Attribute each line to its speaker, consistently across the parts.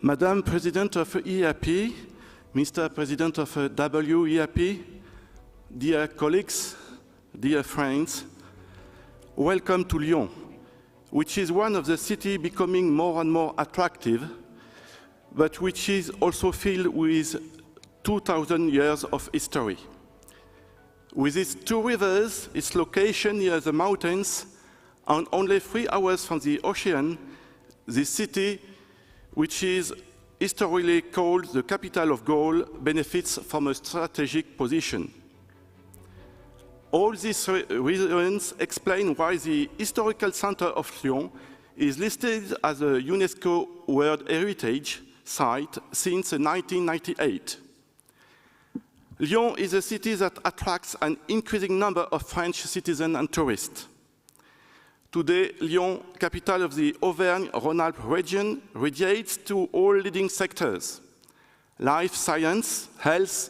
Speaker 1: Madam President of Eaap, Mr. President of WEAP, dear colleagues, dear friends, welcome to Lyon, which is one of the cities becoming more and more attractive, but which is also filled with 2,000 years of history. With its two rivers, its location near the mountains, and only 3 hours from the ocean, this city, which is historically called the capital of Gaul, benefits from a strategic position. All these reasons explain why the historical center of Lyon is listed as a UNESCO World Heritage Site since 1998. Lyon is a city that attracts an increasing number of French citizens and tourists. Today, Lyon, capital of the Auvergne-Rhône-Alpes region, radiates to all leading sectors: life science, health,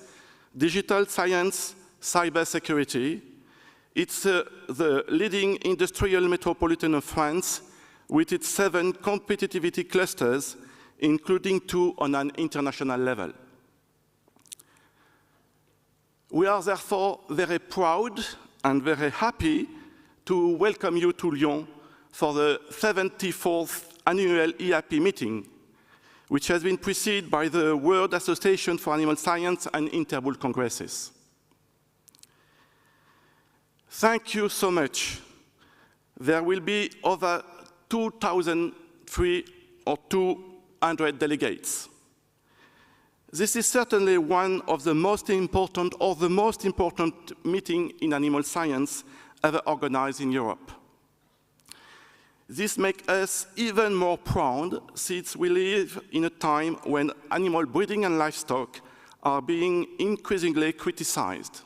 Speaker 1: digital science, cybersecurity. It's the leading industrial metropolitan of France with its 7 competitivity clusters, including 2 on an international level. We are therefore very proud and very happy to welcome you to Lyon for the 74th annual Eaap meeting, which has been preceded by the World Association for Animal Science and Interbull Congresses. Thank you so much. There will be over 2,003 or 200 delegates. This is certainly one of the most important or the most important meeting in animal science ever organized in Europe. This makes us even more proud since we live in a time when animal breeding and livestock are being increasingly criticized.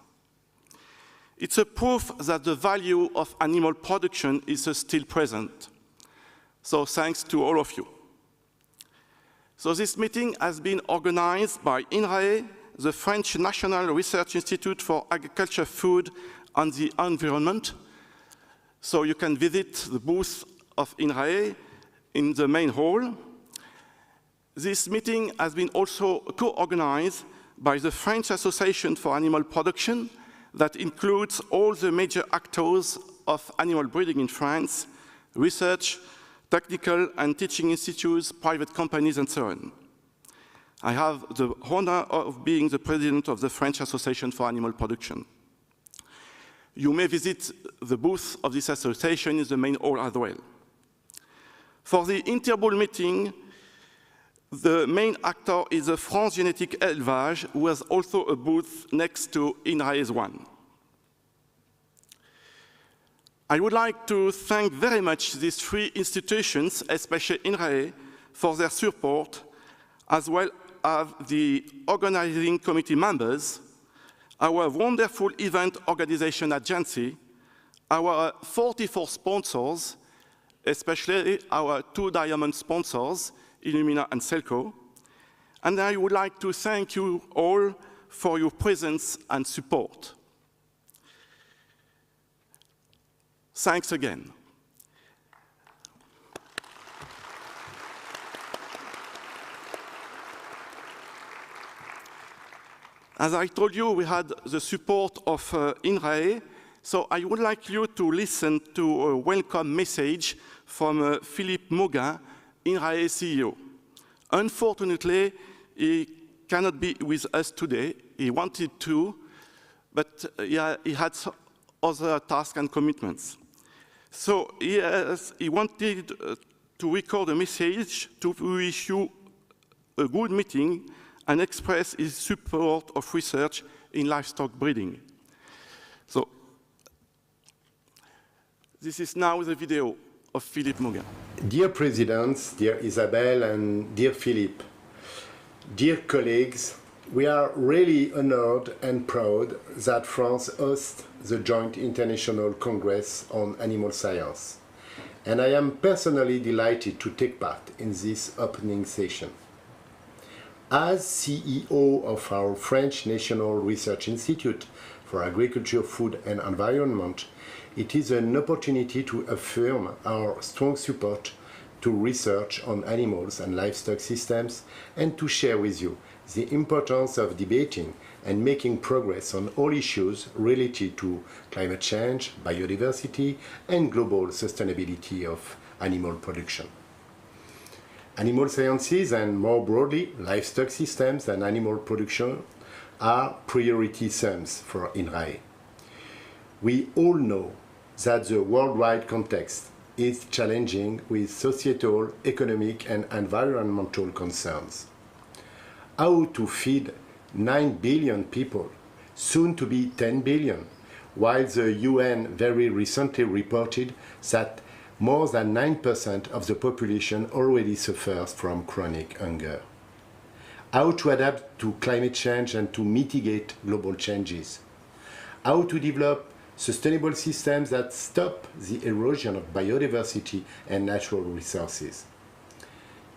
Speaker 1: It's a proof that the value of animal production is still present. So thanks to all of you. So this meeting has been organized by INRAE, the French National Research Institute for Agriculture, Food and the Environment. So you can visit the booth of INRAE in the main hall. This meeting has been also co-organized by the French Association for Animal Production, that includes all the major actors of animal breeding in France, research, technical and teaching institutes, private companies, and so on. I have the honor of being the president of the French Association for Animal Production. You may visit the booth of this association in the main hall as well. For the Interbull meeting, the main actor is the France Genetic Élevage, who has also a booth next to INRAE's one. I would like to thank very much these 3 institutions, especially INRAE, for their support, as well as the organizing committee members, our wonderful event organization agency, our 44 sponsors, especially our 2 diamond sponsors, Illumina and Selco. And I would like to thank you all for your presence and support. Thanks again. As I told you, we had the support of INRAE, so I would like you to listen to a welcome message from Philippe Mauguin, INRAE CEO. Unfortunately, he cannot be with us today. He wanted to, but he had other tasks and commitments. So he wanted to record a message to wish you a good meeting and express his support of research in livestock breeding. So this is now the video of Philippe Mauguin.
Speaker 2: Dear Presidents, dear Isabelle and dear Philippe, dear colleagues, we are really honored and proud that France hosts the Joint International Congress on Animal Science, and I am personally delighted to take part in this opening session. As CEO of our French National Research Institute for Agriculture, Food and Environment, it is an opportunity to affirm our strong support to research on animals and livestock systems and to share with you the importance of debating and making progress on all issues related to climate change, biodiversity, and global sustainability of animal production. Animal sciences and more broadly livestock systems and animal production are priority themes for INRAE. We all know that the worldwide context is challenging with societal, economic, and environmental concerns. How to feed 9 billion people, soon to be 10 billion, while the UN very recently reported that more than 9% of the population already suffers from chronic hunger. How to adapt to climate change and to mitigate global changes. How to develop sustainable systems that stop the erosion of biodiversity and natural resources.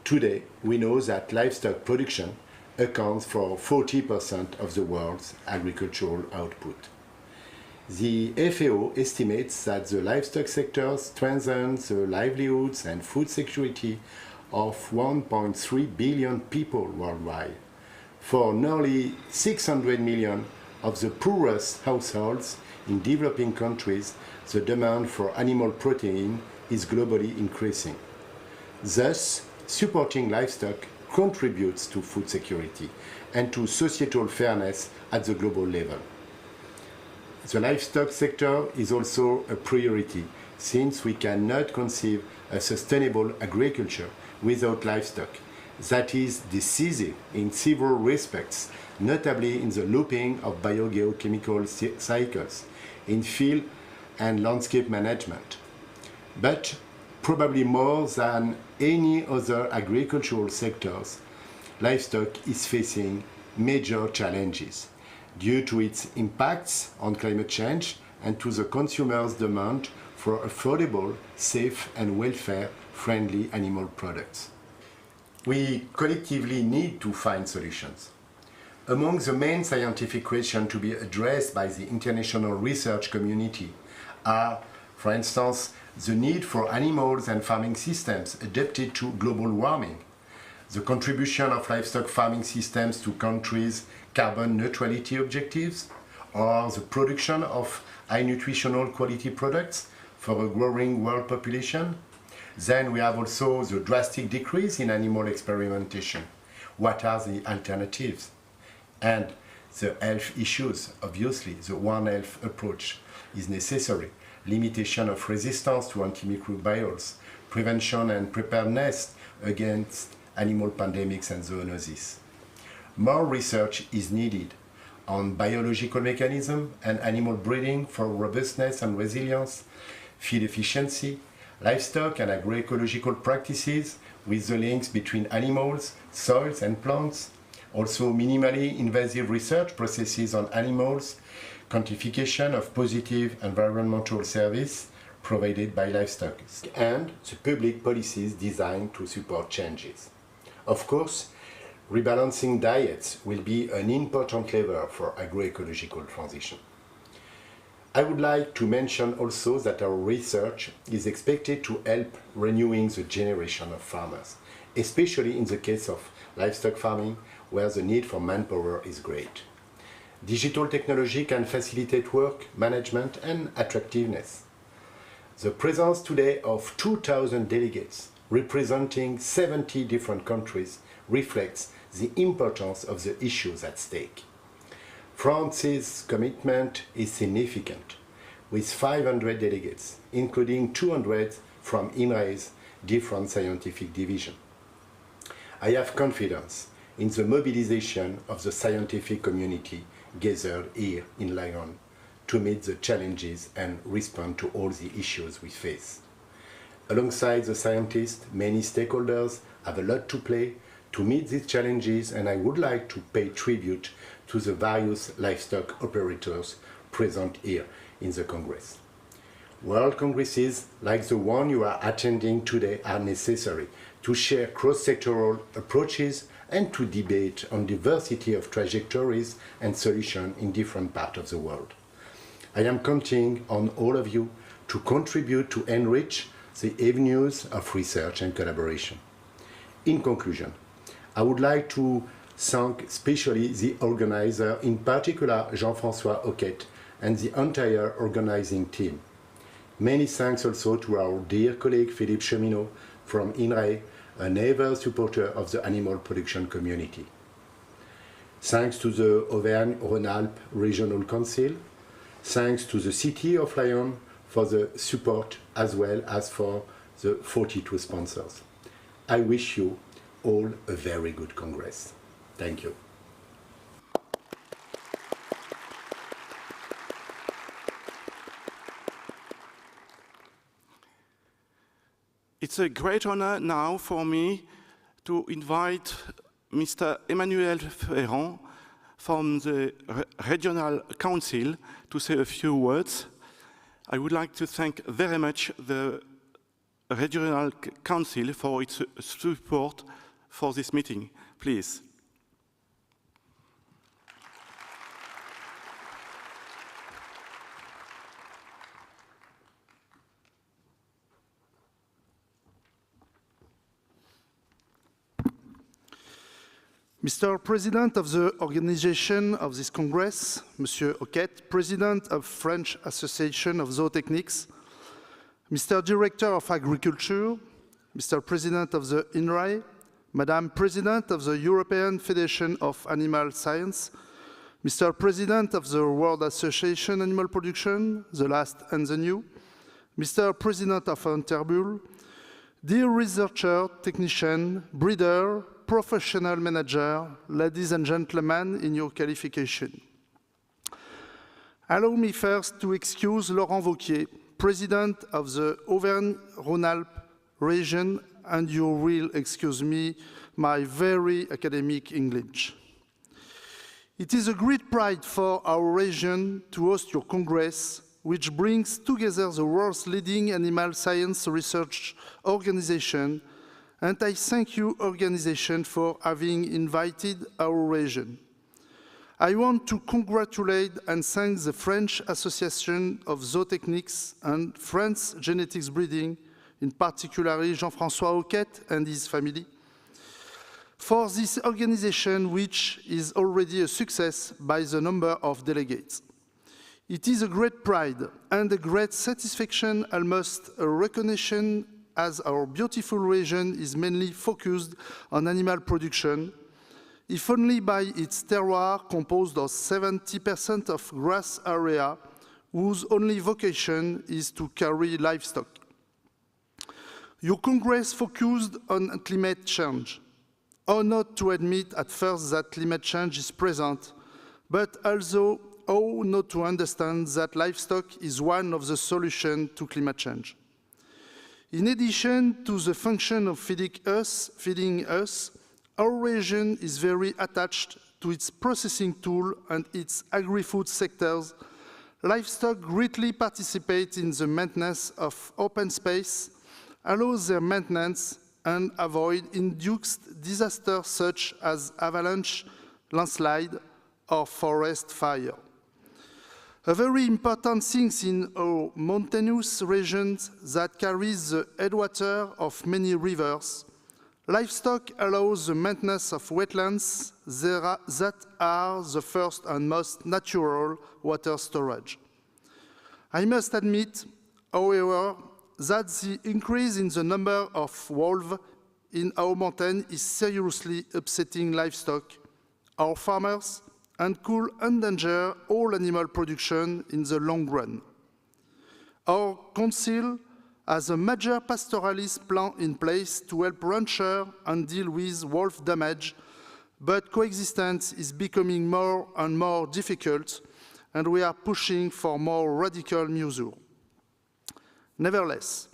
Speaker 2: Today, we know that livestock production accounts for 40% of the world's agricultural output. The FAO estimates that the livestock sector strengthens the livelihoods and food security of 1.3 billion people worldwide. For nearly 600 million of the poorest households in developing countries, the demand for animal protein is globally increasing. Thus, supporting livestock contributes to food security and to societal fairness at the global level. The livestock sector is also a priority since we cannot conceive a sustainable agriculture without livestock. That is decisive in several respects, notably in the looping of biogeochemical cycles, in field and landscape management. But probably more than any other agricultural sectors, livestock is facing major challenges due to its impacts on climate change and to the consumers' demand for affordable, safe and welfare-friendly animal products. We collectively need to find solutions. Among the main scientific questions to be addressed by the international research community are, for instance, the need for animals and farming systems adapted to global warming, the contribution of livestock farming systems to countries' carbon neutrality objectives, or the production of high nutritional quality products for a growing world population. Then we have also the drastic decrease in animal experimentation. What are the alternatives? And the health issues. Obviously, the One Health approach is necessary. Limitation of resistance to antimicrobials, prevention and preparedness against animal pandemics and zoonoses. More research is needed on biological mechanism and animal breeding for robustness and resilience, feed efficiency, livestock and agroecological practices with the links between animals, soils and plants, also minimally invasive research processes on animals, quantification of positive environmental service provided by livestock, and the public policies designed to support changes. Of course, rebalancing diets will be an important lever for agroecological transition. I would like to mention also that our research is expected to help renewing the generation of farmers, especially in the case of livestock farming, where the need for manpower is great. Digital technology can facilitate work, management, and attractiveness. The presence today of 2,000 delegates representing 70 different countries reflects the importance of the issues at stake. France's commitment is significant, with 500 delegates, including 200 from INRAE's different scientific divisions. I have confidence in the mobilization of the scientific community gathered here in Lyon to meet the challenges and respond to all the issues we face. Alongside the scientists, many stakeholders have a lot to play to meet these challenges, and I would like to pay tribute to the various livestock operators present here in the Congress. World Congresses like the one you are attending today are necessary to share cross-sectoral approaches and to debate on diversity of trajectories and solutions in different parts of the world. I am counting on all of you to contribute to enrich the avenues of research and collaboration. In conclusion, I would like to thank especially the organizer, in particular Jean-François Hoquet, and the entire organizing team. Many thanks also to our dear colleague Philippe Cheminot from INRAE, an ever supporter of the animal production community. Thanks to the Auvergne-Rhône-Alpes Regional Council, thanks to the City of Lyon for the support as well as for the 42 sponsors. I wish you all a very good Congress. Thank you.
Speaker 1: It's a great honor now for me to invite Mr. Emmanuel Ferrand from the Regional Council to say a few words. I would like to thank very much the Regional Council for its support for this meeting. Please.
Speaker 3: Mr. President of the organization of this Congress, Monsieur Hoquet, President of French Association of Zootechnics, Mr. Director of Agriculture, Mr. President of the INRAE, Madam President of the European Federation of Animal Science, Mr. President of the World Association Animal Production, the last and the new, Mr. President of Interbull, dear researcher, technician, breeder, professional manager, ladies and gentlemen in your qualification. Allow me first to excuse Laurent Wauquiez, President of the Auvergne-Rhône-Alpes region, and you will excuse me my very academic English. It is a great pride for our region to host your Congress, which brings together the world's leading animal science research organization, and I thank you, organization, for having invited our region. I want to congratulate and thank the French Association of Zootechnics and France Genetics Breeding, in particular Jean-François Hoquet and his family, for this organization, which is already a success by the number of delegates. It is a great pride and a great satisfaction, almost a recognition, as our beautiful region is mainly focused on animal production, if only by its terroir composed of 70% of grass area, whose only vocation is to carry livestock. Your Congress focused on climate change. How not to admit at first that climate change is present, but also how not to understand that livestock is one of the solutions to climate change. In addition to the function of feeding us, our region is very attached to its processing tool and its agri-food sectors. Livestock greatly participate in the maintenance of open space, allows their maintenance, and avoid induced disasters such as avalanche, landslide, or forest fire. A very important thing in our mountainous regions that carries the headwater of many rivers, livestock allows the maintenance of wetlands that are the first and most natural water storage. I must admit, however, that the increase in the number of wolves in our mountain is seriously upsetting livestock, our farmers, and could endanger all animal production in the long run. Our council has a major pastoralist plan in place to help ranchers and deal with wolf damage, but coexistence is becoming more and more difficult, and we are pushing for more radical measures. Nevertheless,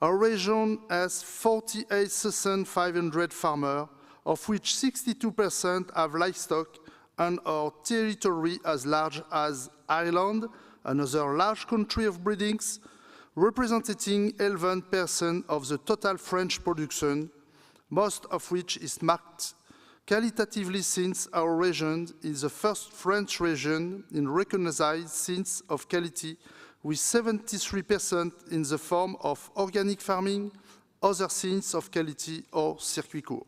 Speaker 3: our region has 48,500 farmers, of which 62% have livestock, and our territory as large as Ireland, another large country of breedings, representing 11% of the total French production, most of which is marked qualitatively since our region is the first French region in recognized sense of quality with 73% in the form of organic farming, other signs of quality or circuit court.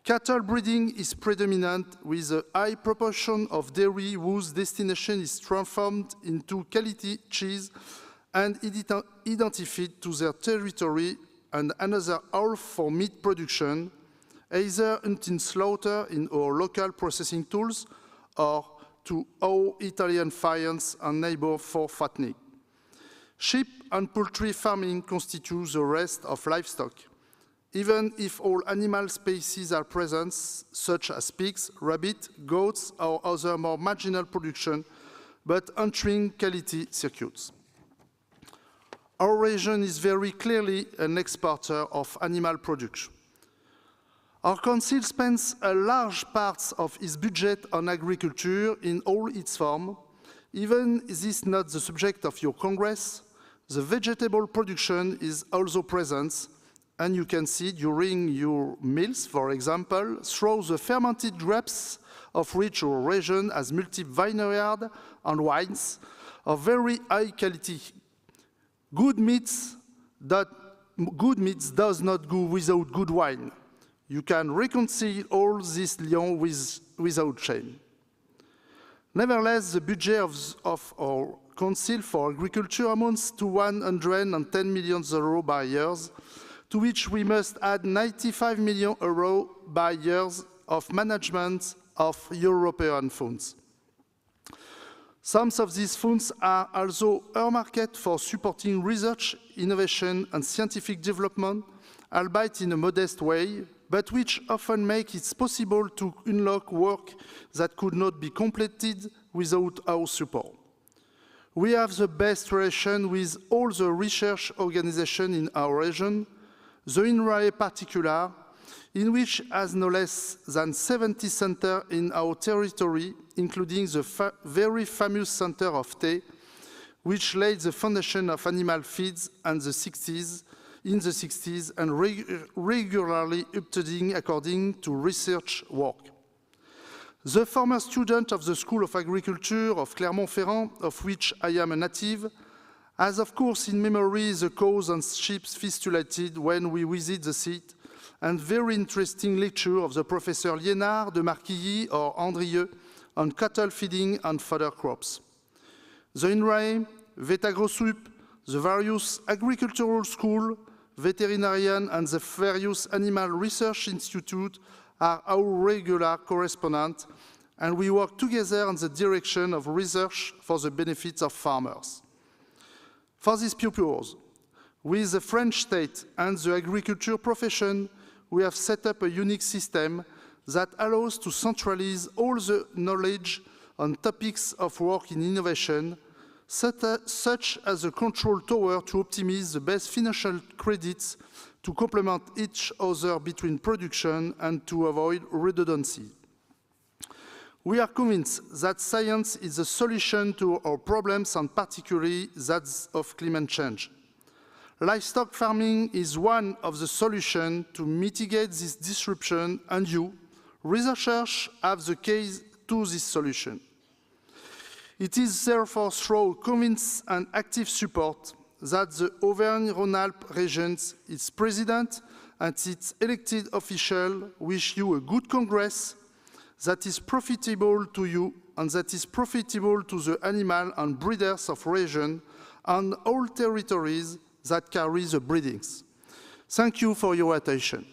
Speaker 3: Cattle breeding is predominant with a high proportion of dairy whose destination is transformed into quality cheese and identified to their territory, and another half for meat production, either until slaughter in our local processing tools or to our Italian farms and neighbors for fattening. Sheep and poultry farming constitute the rest of livestock, even if all animal species are present, such as pigs, rabbits, goats, or other more marginal production, but entering quality circuits. Our region is very clearly an exporter of animal production. Our Council spends a large part of its budget on agriculture in all its forms. Even if this is not the subject of your Congress, the vegetable production is also present, and you can see during your meals, for example, through the fermented grapes of which our region has multi-vineyards and wines of very high quality. Good meats does not go without good wine. You can reconcile all this lien without shame. Nevertheless, the budget of our Council for Agriculture amounts to 110 million euros by year, to which we must add 95 million euros by years of management of European funds. Some of these funds are also earmarked for supporting research, innovation, and scientific development, albeit in a modest way, but which often make it possible to unlock work that could not be completed without our support. We have the best relation with all the research organizations in our region, the INRAE particular, in which has no less than 70 centers in our territory, including the very famous Center of Tea, which laid the foundation of animal feeds in the 60s and regularly updating according to research work. The former student of the School of Agriculture of Clermont-Ferrand, of which I am a native, has of course in memory the cows and sheep fistulated when we visit the site, and very interesting lecture of the Professor Liénard de Marquilly or Andrieux on cattle feeding and fodder crops. The INRAE, VetagroSup, the various agricultural schools, veterinarian, and the various animal research institutes are our regular correspondents, and we work together in the direction of research for the benefits of farmers. For this purpose, with the French state and the agriculture profession, we have set up a unique system that allows to centralize all the knowledge on topics of work in innovation, such as a control tower to optimize the best financial credits to complement each other between production and to avoid redundancy. We are convinced that science is the solution to our problems, and particularly that of climate change. Livestock farming is one of the solutions to mitigate this disruption, and you, researchers, have the keys to this solution. It is therefore through convinced and active support that the Auvergne-Rhône-Alpes region, its president and its elected officials wish you a good Congress that is profitable to you and that is profitable to the animal and breeders of region and all territories that carry the breedings. Thank you for your attention.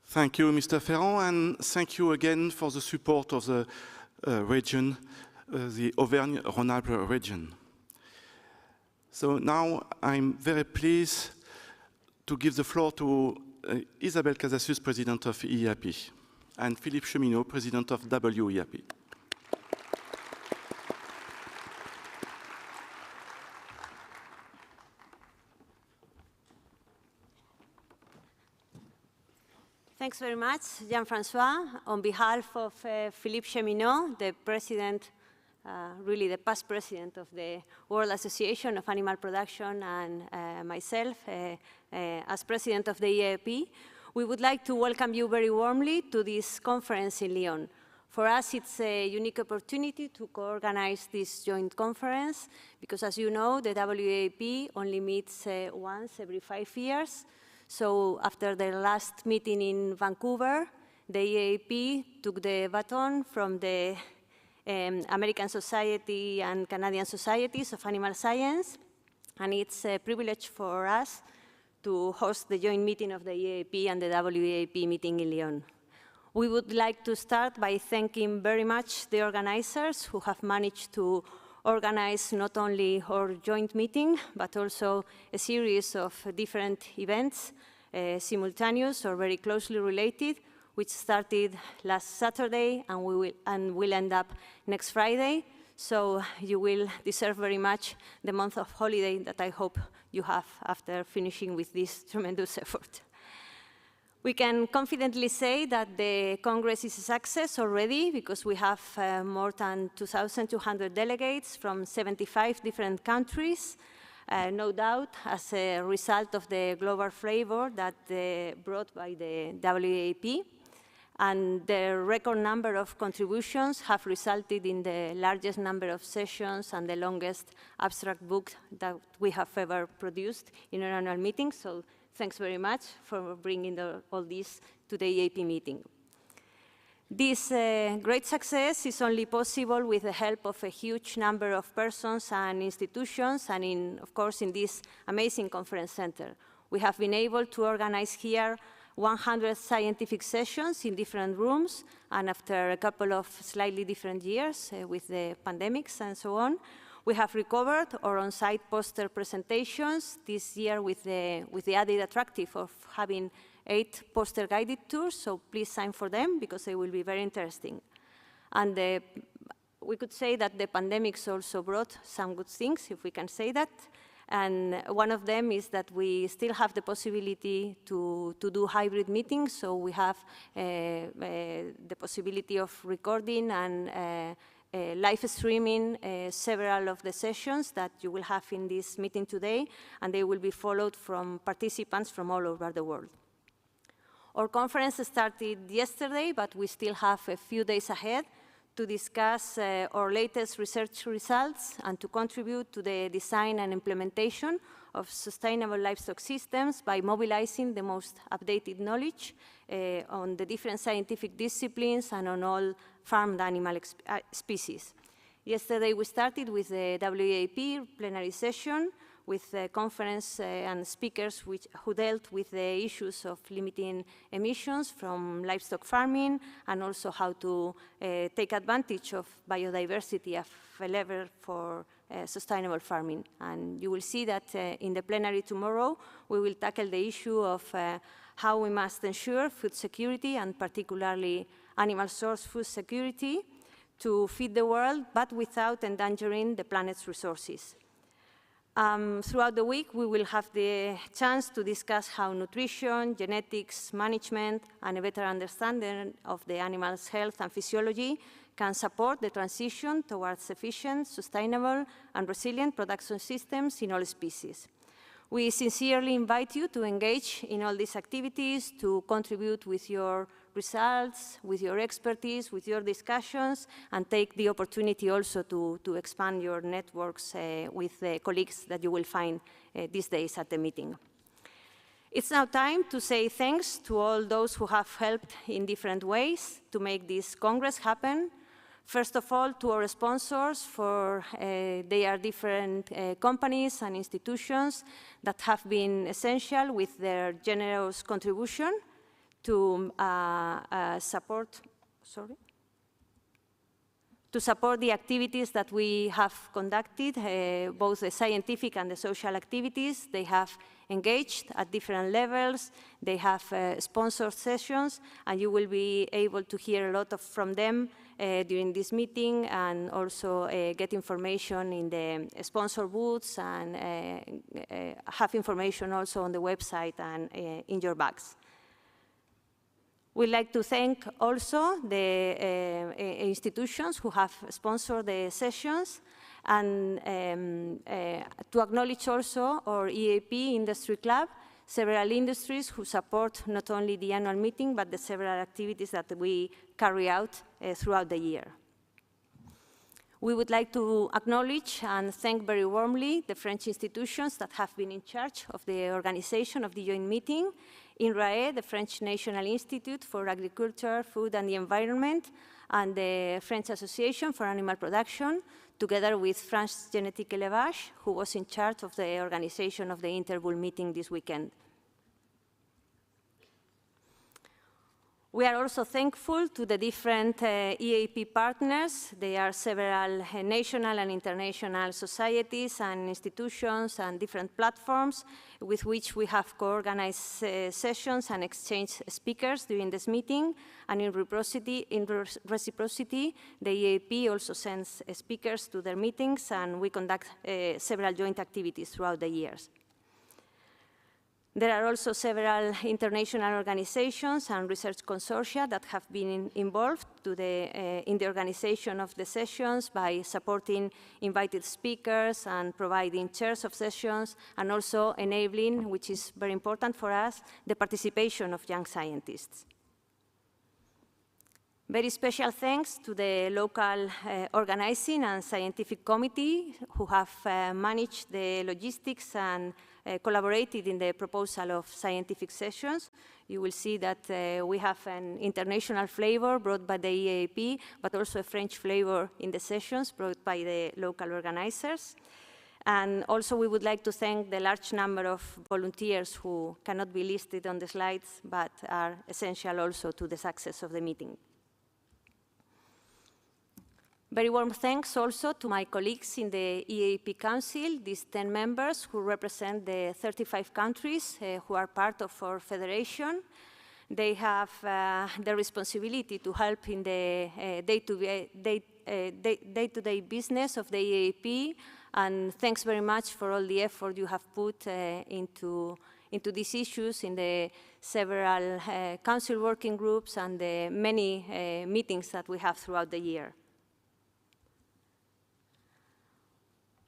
Speaker 1: Thank you, Mr. Ferrand, and thank you again for the support of the region, the Auvergne-Rhône-Alpes region. So now I'm very pleased to give the floor to Isabelle Casassus, President of Eaap, and Philippe Cheminot, President of WEAP.
Speaker 4: Thanks very much, Jean-François. On behalf of Philippe Cheminot, the president, really the past president of the World Association of Animal Production, and myself, as president of the EAP, We would like to welcome you very warmly to this conference in Lyon. For us, it's a unique opportunity to co-organize this joint conference because, as you know, the WEAP only meets once every 5 years. So after their last meeting in Vancouver, the EAP took the baton from the American Society and Canadian Societies of Animal Science, and it's a privilege for us to host the joint meeting of the EAP and the WEAP meeting in Lyon. We would like to start by thanking very much the organizers who have managed to organize not only our joint meeting, but also a series of different events, simultaneous or very closely related, which started last Saturday and will end up next Friday. So you will deserve very much the month of holiday that I hope you have after finishing with this tremendous effort. We can confidently say that the Congress is a success already because we have more than 2,200 delegates from 75 different countries, no doubt as a result of the global flavor that brought by the WEAP. And the record number of contributions have resulted in the largest number of sessions and the longest abstract book that we have ever produced in an annual meeting. So thanks very much for bringing all this to the EAP meeting. This great success is only possible with the help of a huge number of persons and institutions, and of course, in this amazing conference center. We have been able to organize here 100 scientific sessions in different rooms, and after a couple of slightly different years with the pandemics and so on, we have recovered our on-site poster presentations this year with the added attractive of having 8 poster guided tours, so please sign for them because they will be very interesting. And we could say that the pandemics also brought some good things, if we can say that. And one of them is that we still have the possibility to do hybrid meetings, so we have the possibility of recording and live streaming several of the sessions that you will have in this meeting today, and they will be followed from participants from all over the world. Our conference started yesterday, but we still have a few days ahead to discuss our latest research results and to contribute to the design and implementation of sustainable livestock systems by mobilizing the most updated knowledge on the different scientific disciplines and on all farmed animal species. Yesterday we started with the WEAP plenary session with the conference and speakers who dealt with the issues of limiting emissions from livestock farming and also how to take advantage of biodiversity as a lever for sustainable farming. And you will see that in the plenary tomorrow, we will tackle the issue of how we must ensure food security and particularly animal source food security to feed the world, but without endangering the planet's resources. Throughout the week, we will have the chance to discuss how nutrition, genetics, management, and a better understanding of the animal's health and physiology can support the transition towards efficient, sustainable, and resilient production systems in all species. We sincerely invite you to engage in all these activities, to contribute with your results, with your expertise, with your discussions, and take the opportunity also to expand your networks with the colleagues that you will find these days at the meeting. It's now time to say thanks to all those who have helped in different ways to make this Congress happen. First of all, to our sponsors, for they are different companies and institutions that have been essential with their generous contribution to support the activities that we have conducted, both the scientific and the social activities. They have engaged at different levels. They have sponsored sessions, and you will be able to hear a lot from them during this meeting and also get information in the sponsor booths and have information also on the website and in your bags. We'd like to thank also the institutions who have sponsored the sessions and to acknowledge also our EAP Industry Club several industries who support not only the annual meeting, but the several activities that we carry out throughout the year. We would like to acknowledge and thank very warmly the French institutions that have been in charge of the organization of the joint meeting. INRAE, the French National Institute for Agriculture, Food and the Environment, and the French Association for Animal Production, together with France Genetic Élevage, who was in charge of the organization of the Interbull meeting this weekend. We are also thankful to the different EAP partners. There are several national and international societies and institutions and different platforms with which we have co-organized sessions and exchanged speakers during this meeting. And in reciprocity, the EAP also sends speakers to their meetings, and we conduct several joint activities throughout the years. There are also several international organizations and research consortia that have been involved in the organization of the sessions by supporting invited speakers and providing chairs of sessions, and also enabling, which is very important for us, the participation of young scientists. Very special thanks to the local organizing and scientific committee who have managed the logistics and collaborated in the proposal of scientific sessions. You will see that we have an international flavor brought by the EAP, but also a French flavor in the sessions brought by the local organizers. And also we would like to thank the large number of volunteers who cannot be listed on the slides, but are essential also to the success of the meeting. Very warm thanks also to my colleagues in the EAP Council, these 10 members who represent the 35 countries who are part of our federation. They have the responsibility to help in the day-to-day business of the EAP, and thanks very much for all the effort you have put into these issues in the several council working groups and the many meetings that we have throughout the year.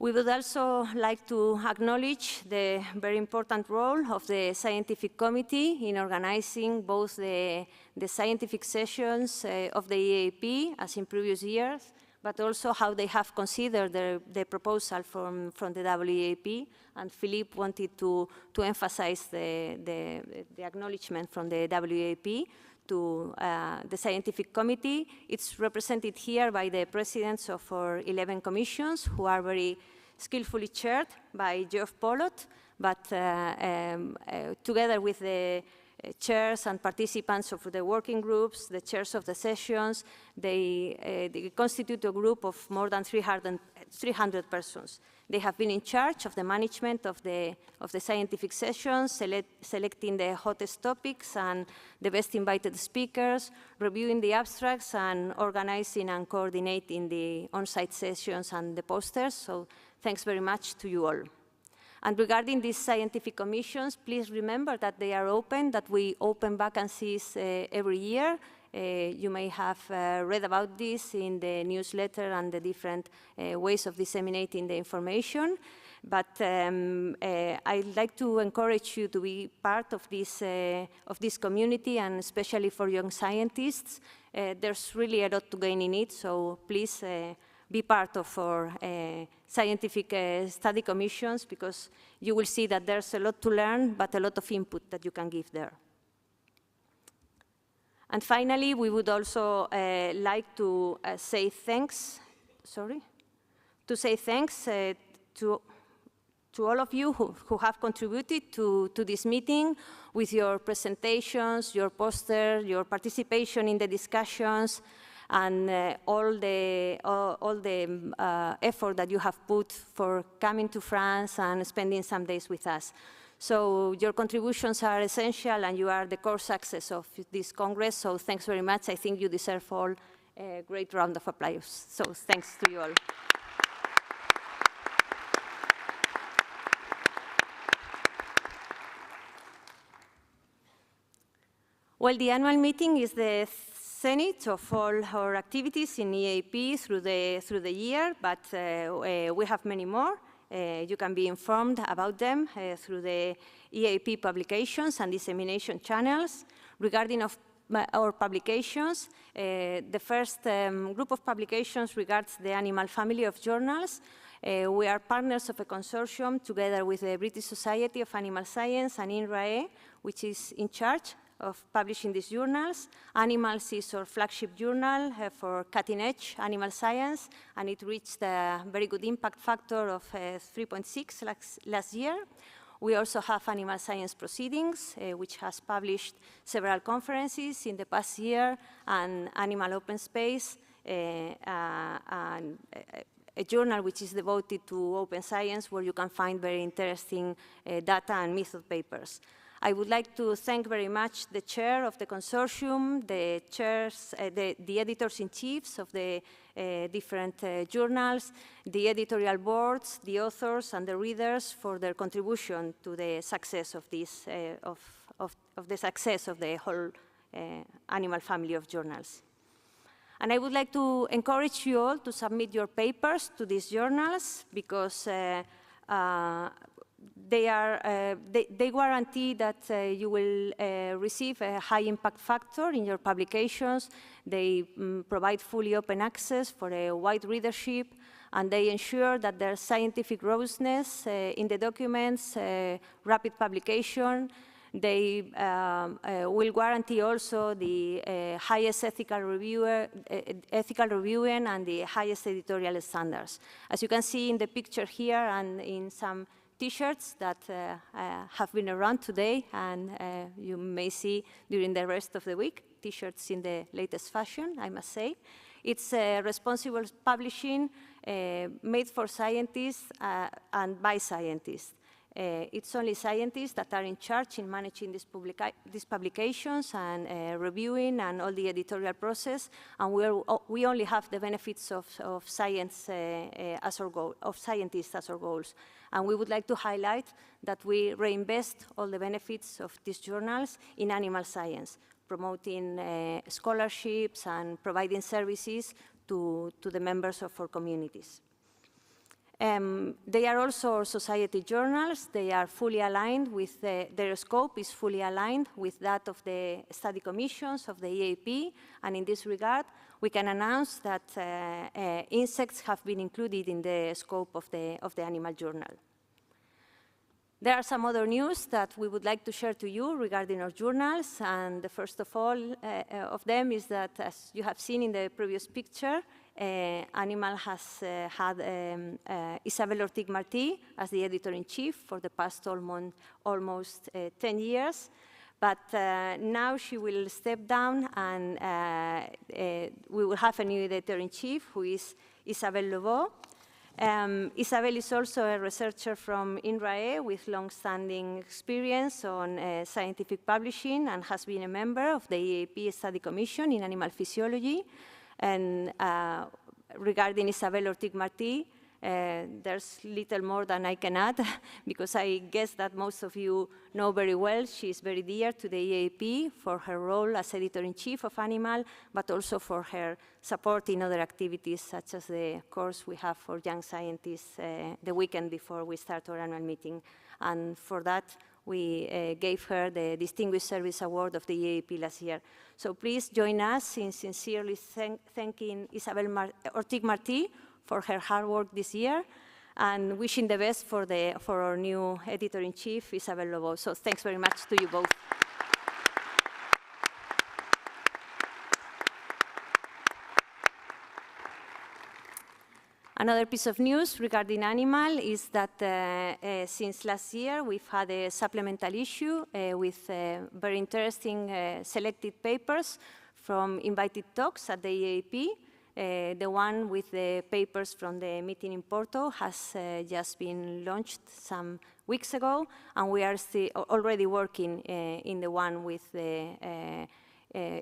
Speaker 4: We would also like to acknowledge the very important role of the scientific committee in organizing both the scientific sessions of the EAP, as in previous years, but also how they have considered the proposal from the WEAP. And Philippe wanted to emphasize the acknowledgement from the WEAP to the scientific committee. It's represented here by the presidents of our 11 commissions, who are very skillfully chaired by Geoff Pollitt, but together with the chairs and participants of the working groups, the chairs of the sessions, they constitute a group of more than 300 persons. They have been in charge of the management of the scientific sessions, selecting the hottest topics and the best invited speakers, reviewing the abstracts, and organizing and coordinating the on-site sessions and the posters. So thanks very much to you all. And regarding these scientific commissions, please remember that they are open, that we open vacancies every year. You may have read about this in the newsletter and the different ways of disseminating the information. But I'd like to encourage you to be part of this community, and especially for young scientists. There's really a lot to gain in it, so please be part of our scientific study commissions, because you will see that there's a lot to learn, but a lot of input that you can give there. And finally, we would also like to say thanks, to all of you who have contributed to this meeting with your presentations, your poster, your participation in the discussions, and all the effort that you have put for coming to France and spending some days with us. So your contributions are essential, and you are the core success of this Congress. So thanks very much. I think you deserve all a great round of applause. So thanks to you all. Well, the annual meeting is the zenith of all our activities in EAP through the year, but we have many more. you can be informed about them through the EAP publications and dissemination channels. Regarding our publications, the first group of publications regards the animal family of journals. We are partners of a consortium together with the British Society of Animal Science and INRAE, which is in charge of publishing these journals. Animals is our flagship journal for cutting-edge animal science, and it reached a very good impact factor of 3.6 last year. We also have Animal Science Proceedings, which has published several conferences in the past year, and Animal Open Space, and a journal which is devoted to open science, where you can find very interesting data and method papers. I would like to thank very much the chair of the consortium, the chairs, the editors-in-chiefs of the different journals, the editorial boards, the authors, and the readers for their contribution to the success of this, of the success of the whole animal family of journals. And I would like to encourage you all to submit your papers to these journals, because they guarantee that you will receive a high impact factor in your publications. They provide fully open access for a wide readership, and they ensure that there's scientific robustness in the documents, rapid publication. They will guarantee also the highest ethical reviewing and the highest editorial standards. As you can see in the picture here and in some T-shirts that have been around today, and you may see during the rest of the week, T-shirts in the latest fashion, I must say. It's responsible publishing made for scientists and by scientists. It's only scientists that are in charge in managing these publications and reviewing and all the editorial process, and we only have the benefits of science as our goal, of scientists as our goals. And we would like to highlight that we reinvest all the benefits of these journals in animal science, promoting scholarships and providing services to the members of our communities. They are also our society journals. They are fully aligned with, their scope is fully aligned with that of the study commissions of the EAP, and in this regard, we can announce that insects have been included in the scope of the animal journal. There are some other news that we would like to share to you regarding our journals, and the first of all of them is that, as you have seen in the previous picture, Animal has had Isabel Ortiz-Martí as the editor-in-chief for the past almost 10 years. But now she will step down, and we will have a new editor-in-chief, who is Isabel Lobo. Isabel is also a researcher from INRAE with long-standing experience on scientific publishing, and has been a member of the EAP Study Commission in Animal Physiology. And regarding Isabel Ortiz-Martí, there's little more than I can add, because I guess that most of you know very well she's very dear to the EAP for her role as editor-in-chief of Animal, but also for her support in other activities, such as the course we have for young scientists the weekend before we start our annual meeting. And for that, we gave her the Distinguished Service Award of the EAP last year. So please join us in sincerely thanking Isabel Ortiz-Martí for her hard work this year, and wishing the best for our new editor-in-chief, Isabel Lobo. So thanks very much to you both. Another piece of news regarding Animal is that since last year, we've had a supplemental issue with very interesting selected papers from invited talks at the EAP. The one with the papers from the meeting in Porto has just been launched some weeks ago, and we are already working in the one with the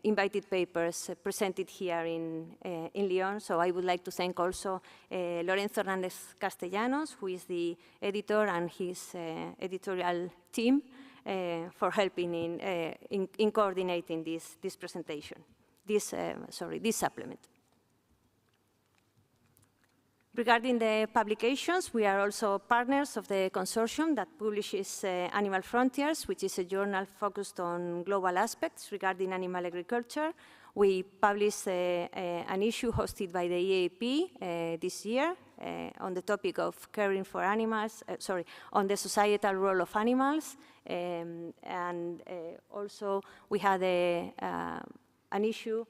Speaker 4: invited papers presented here in Lyon. So I would like to thank also Lorenzo Hernández Castellanos, who is the editor, and his editorial team for helping in coordinating this presentation, this supplement. Regarding the publications, we are also partners of the consortium that publishes Animal Frontiers, which is a journal focused on global aspects regarding animal agriculture. We published an issue hosted by the EAP this year on the topic of caring for animals, on the societal role of animals. Also we had an issue.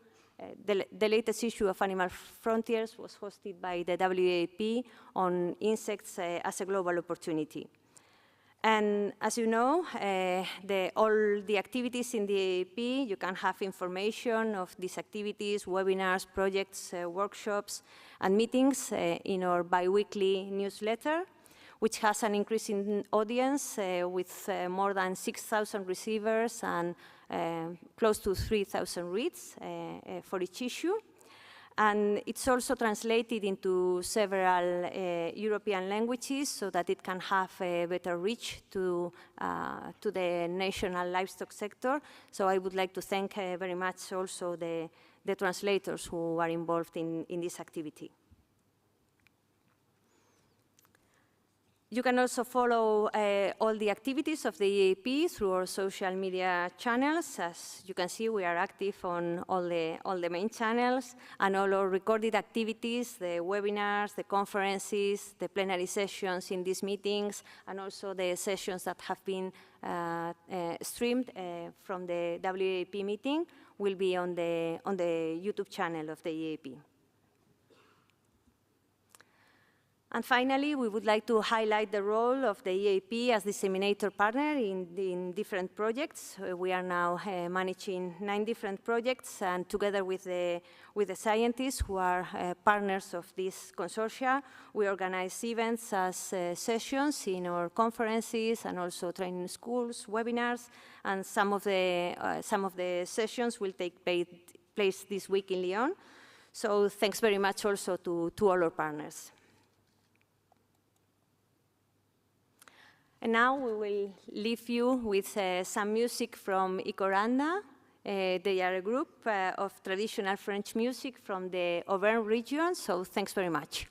Speaker 4: The latest issue of Animal Frontiers was hosted by the WAP on insects as a global opportunity. And as you know, all the activities in the AAP, you can have information of these activities, webinars, projects, workshops, and meetings in our bi-weekly newsletter, which has an increasing audience with more than 6,000 receivers and close to 3,000 reads for each issue. And it's also translated into several European languages so that it can have a better reach to the national livestock sector. So I would like to thank very much also the translators who are involved in this activity. You can also follow all the activities of the EAP through our social media channels. As you can see, we are active on all the main channels, and all our recorded activities, the webinars, the conferences, the plenary sessions in these meetings, and also the sessions that have been streamed from the WAP meeting will be on the YouTube channel of the EAP. And finally, we would like to highlight the role of the EAP as disseminator partner in different projects. We are now managing 9 different projects, and together with the scientists who are partners of this consortia, we organize events as sessions in our conferences and also training schools, webinars, and some of the sessions will take place this week in Lyon. So thanks very much also to all our partners. And now we will leave you with some music from Ikoranda. They are a group of traditional French music from the Auvergne region, so thanks very much.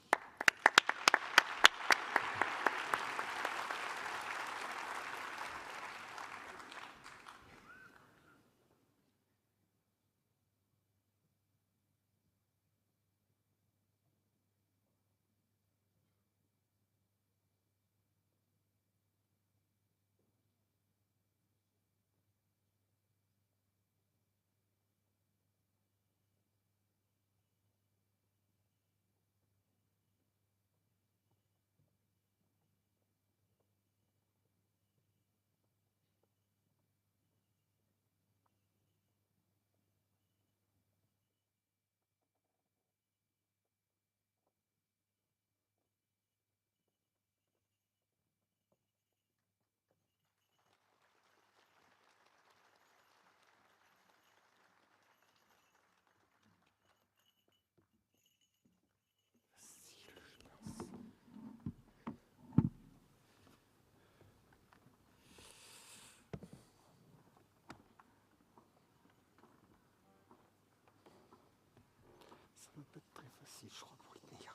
Speaker 5: Ça va pas être très facile, je crois, pour y tenir.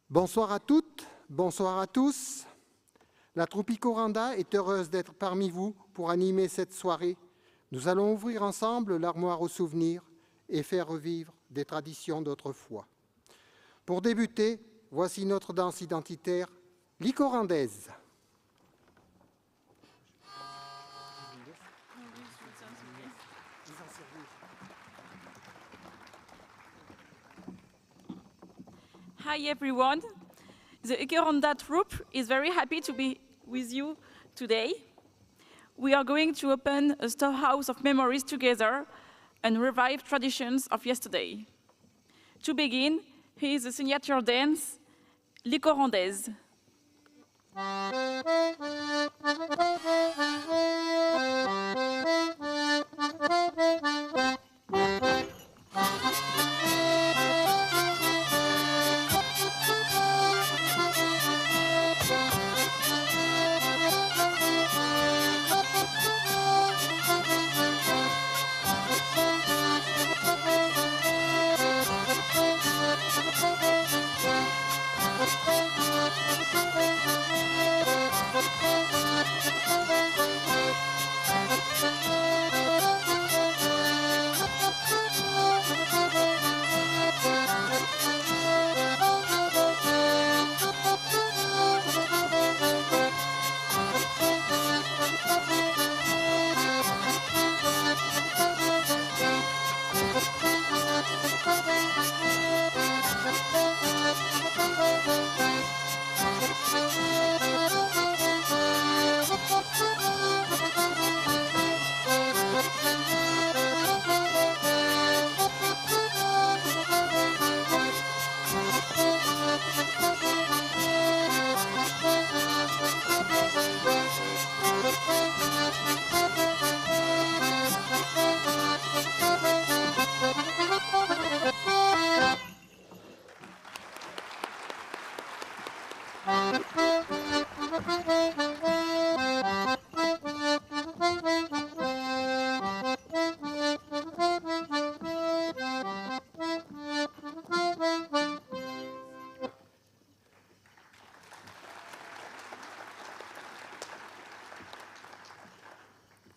Speaker 5: Bonsoir à toutes, bonsoir à tous. La troupe Ikoranda est heureuse d'être parmi vous pour animer cette soirée. Nous allons ouvrir ensemble l'armoire aux souvenirs et faire revivre des traditions d'autrefois. Pour débuter, voici notre danse identitaire, l'Ikorandaise.
Speaker 6: Hi everyone, the Ikoranda troupe is very happy to be with you today. We are going to open a storehouse of memories together and revive traditions of yesterday. To begin, here is the signature dance, l'Ikorandaise.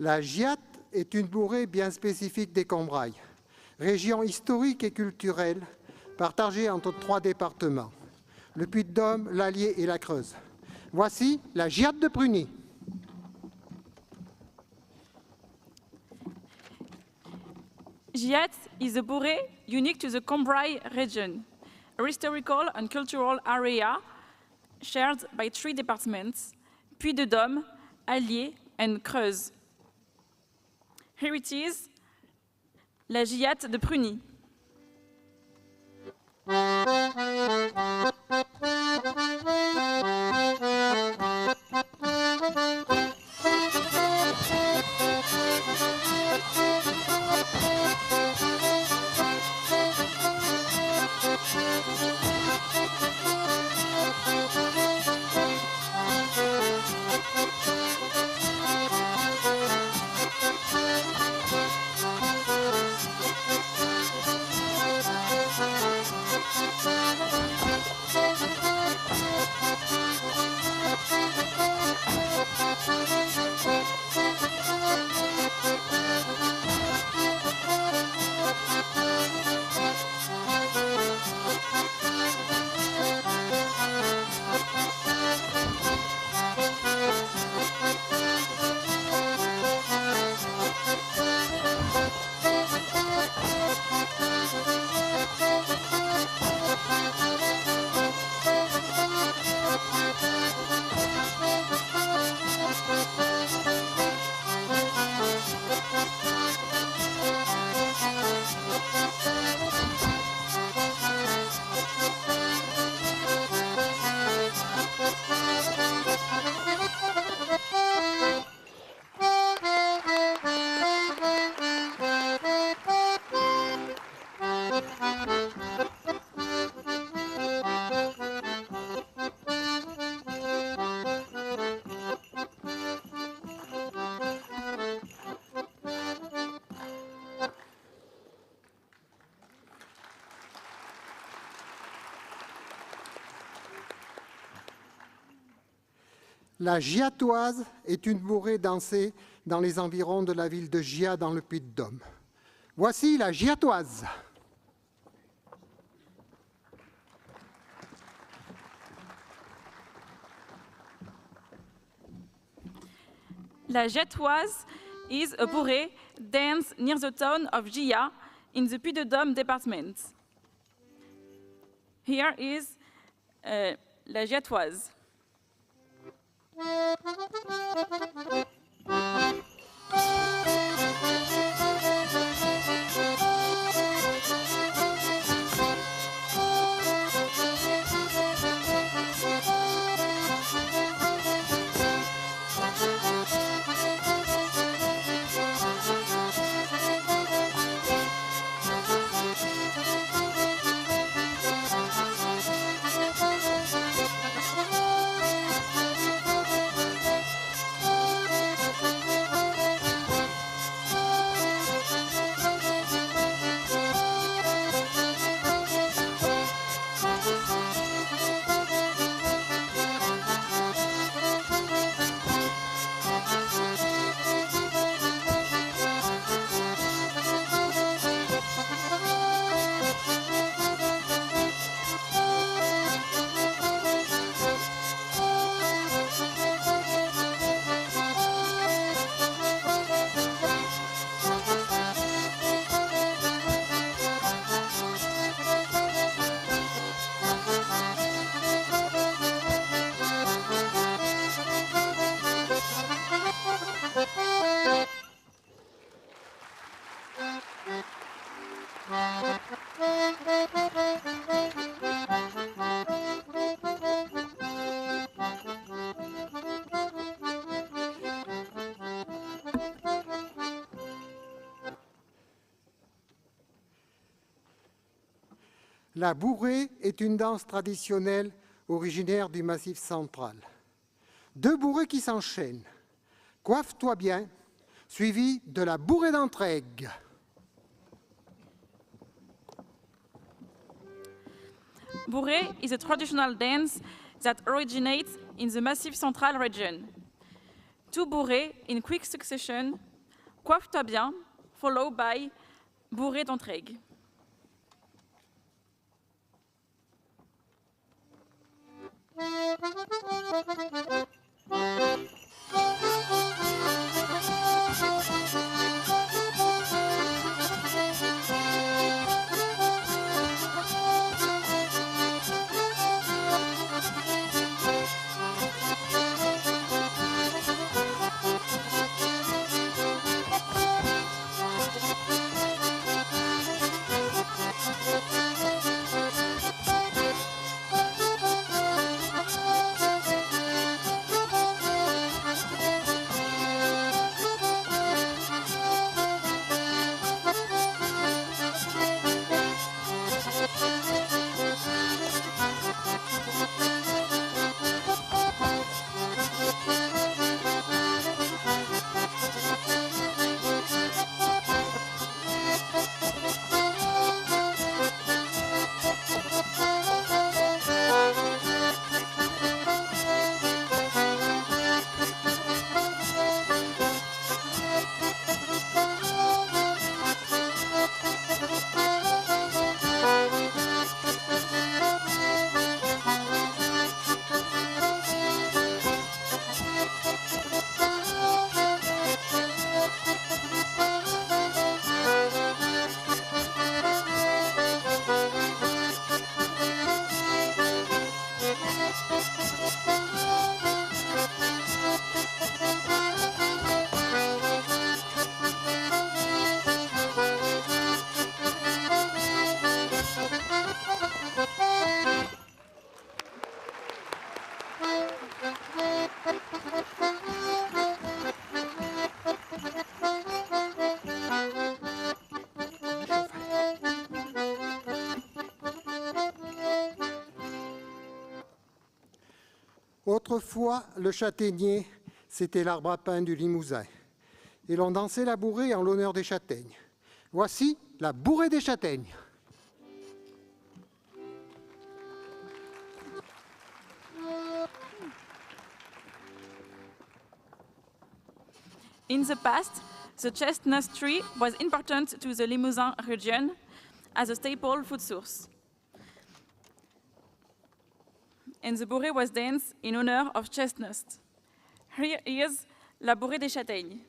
Speaker 5: La Giat est une bourrée bien spécifique des Combrailles, région historique et culturelle partagée entre 3 départements, le Puy-de-Dôme, l'Allier et la Creuse. Voici la Giat de Pruny.
Speaker 6: Giat is a bourrée unique to the Combrailles region, a historical and cultural area shared by 3 departments, Puy-de-Dôme, Allier, and Creuse. Here it is, la Giat de Pruny.
Speaker 5: La giatoise est une bourrée dansée dans les environs de la ville de Gia dans le Puy-de-Dôme. Voici la giatoise.
Speaker 6: La Giatoise is a bourrée dance near the town of Gia in the Puy-de-Dôme department. Here is la Giatoise.
Speaker 5: La bourrée est une danse traditionnelle originaire du Massif central. 2 bourrées qui s'enchaînent. Coiffe-toi bien, suivi de la bourrée d'entraigues.
Speaker 6: Bourrée is a traditional dance that originates in the Massif Central region. 2 bourrées in quick succession, Coiffe-toi bien, followed by bourré d'entraigues.
Speaker 5: Autrefois, le châtaignier, c'était l'arbre à pain du Limousin. Et l'on dansait la bourrée en l'honneur des châtaignes. Voici la bourrée des châtaignes.
Speaker 6: In the past, the chestnut tree was important to the Limousin region as a staple food source. And the bourrée was danced in honor of chestnuts. Here is la bourrée des châtaignes.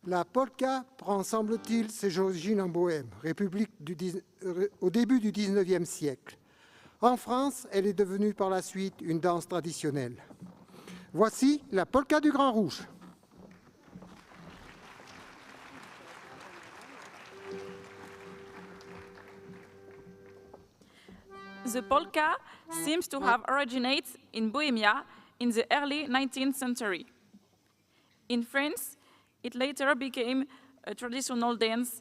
Speaker 5: La polka prend, semble-t-il, ses origines en Bohème, au début du XIXe siècle. En France, elle est devenue par la suite une danse traditionnelle. Voici la polka du Grand Rouge.
Speaker 6: The polka seems to have originated in Bohemia in the early 19th century. In France, it later became a traditional dance.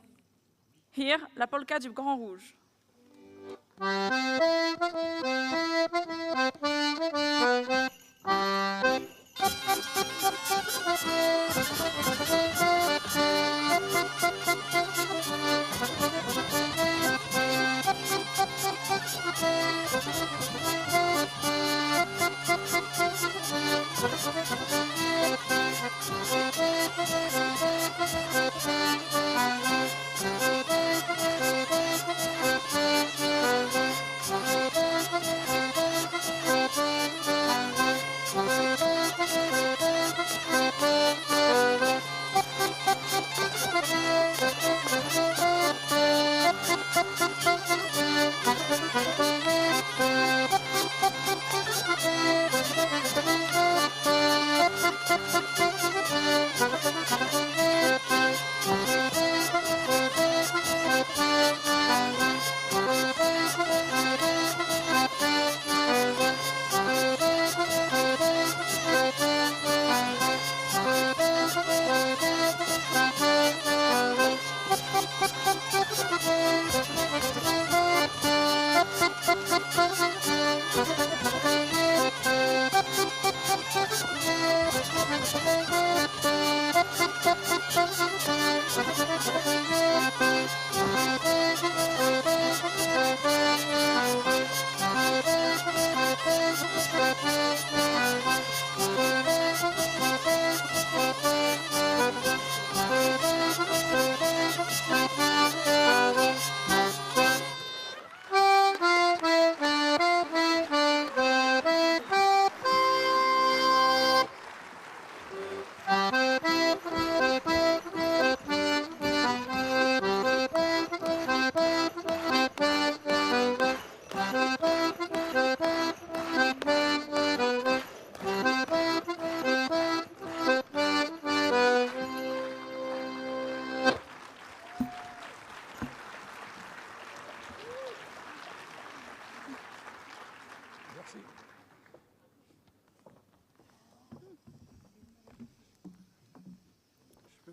Speaker 6: Here, la polka du Grand Rouge.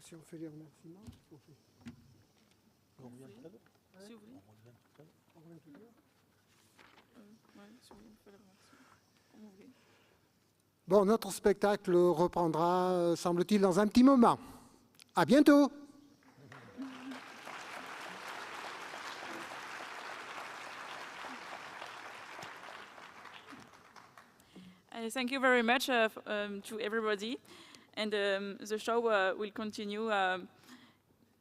Speaker 5: Si on fait les remerciements, on fait.
Speaker 6: Si vous voulez.
Speaker 5: On revient tout à l'heure.
Speaker 6: Ouais, si vous voulez, on fait les remerciements. Comme vous voulez.
Speaker 5: Bon, notre spectacle reprendra, semble-t-il, dans un petit moment. À bientôt.
Speaker 6: Thank you very much to everybody. And the show will continue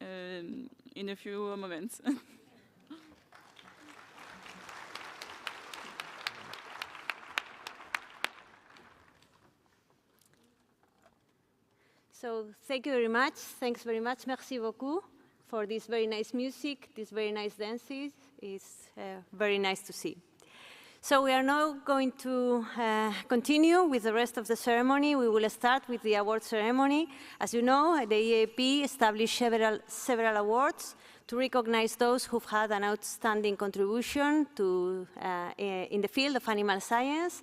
Speaker 6: in a few moments.
Speaker 4: So thank you very much. Thanks very much. Merci beaucoup for this very nice music, these very nice dances. It's very nice to see. So we are now going to continue with the rest of the ceremony. We will start with the award ceremony. As you know, the EAP established several awards to recognize those who've had an outstanding contribution to, in the field of animal science,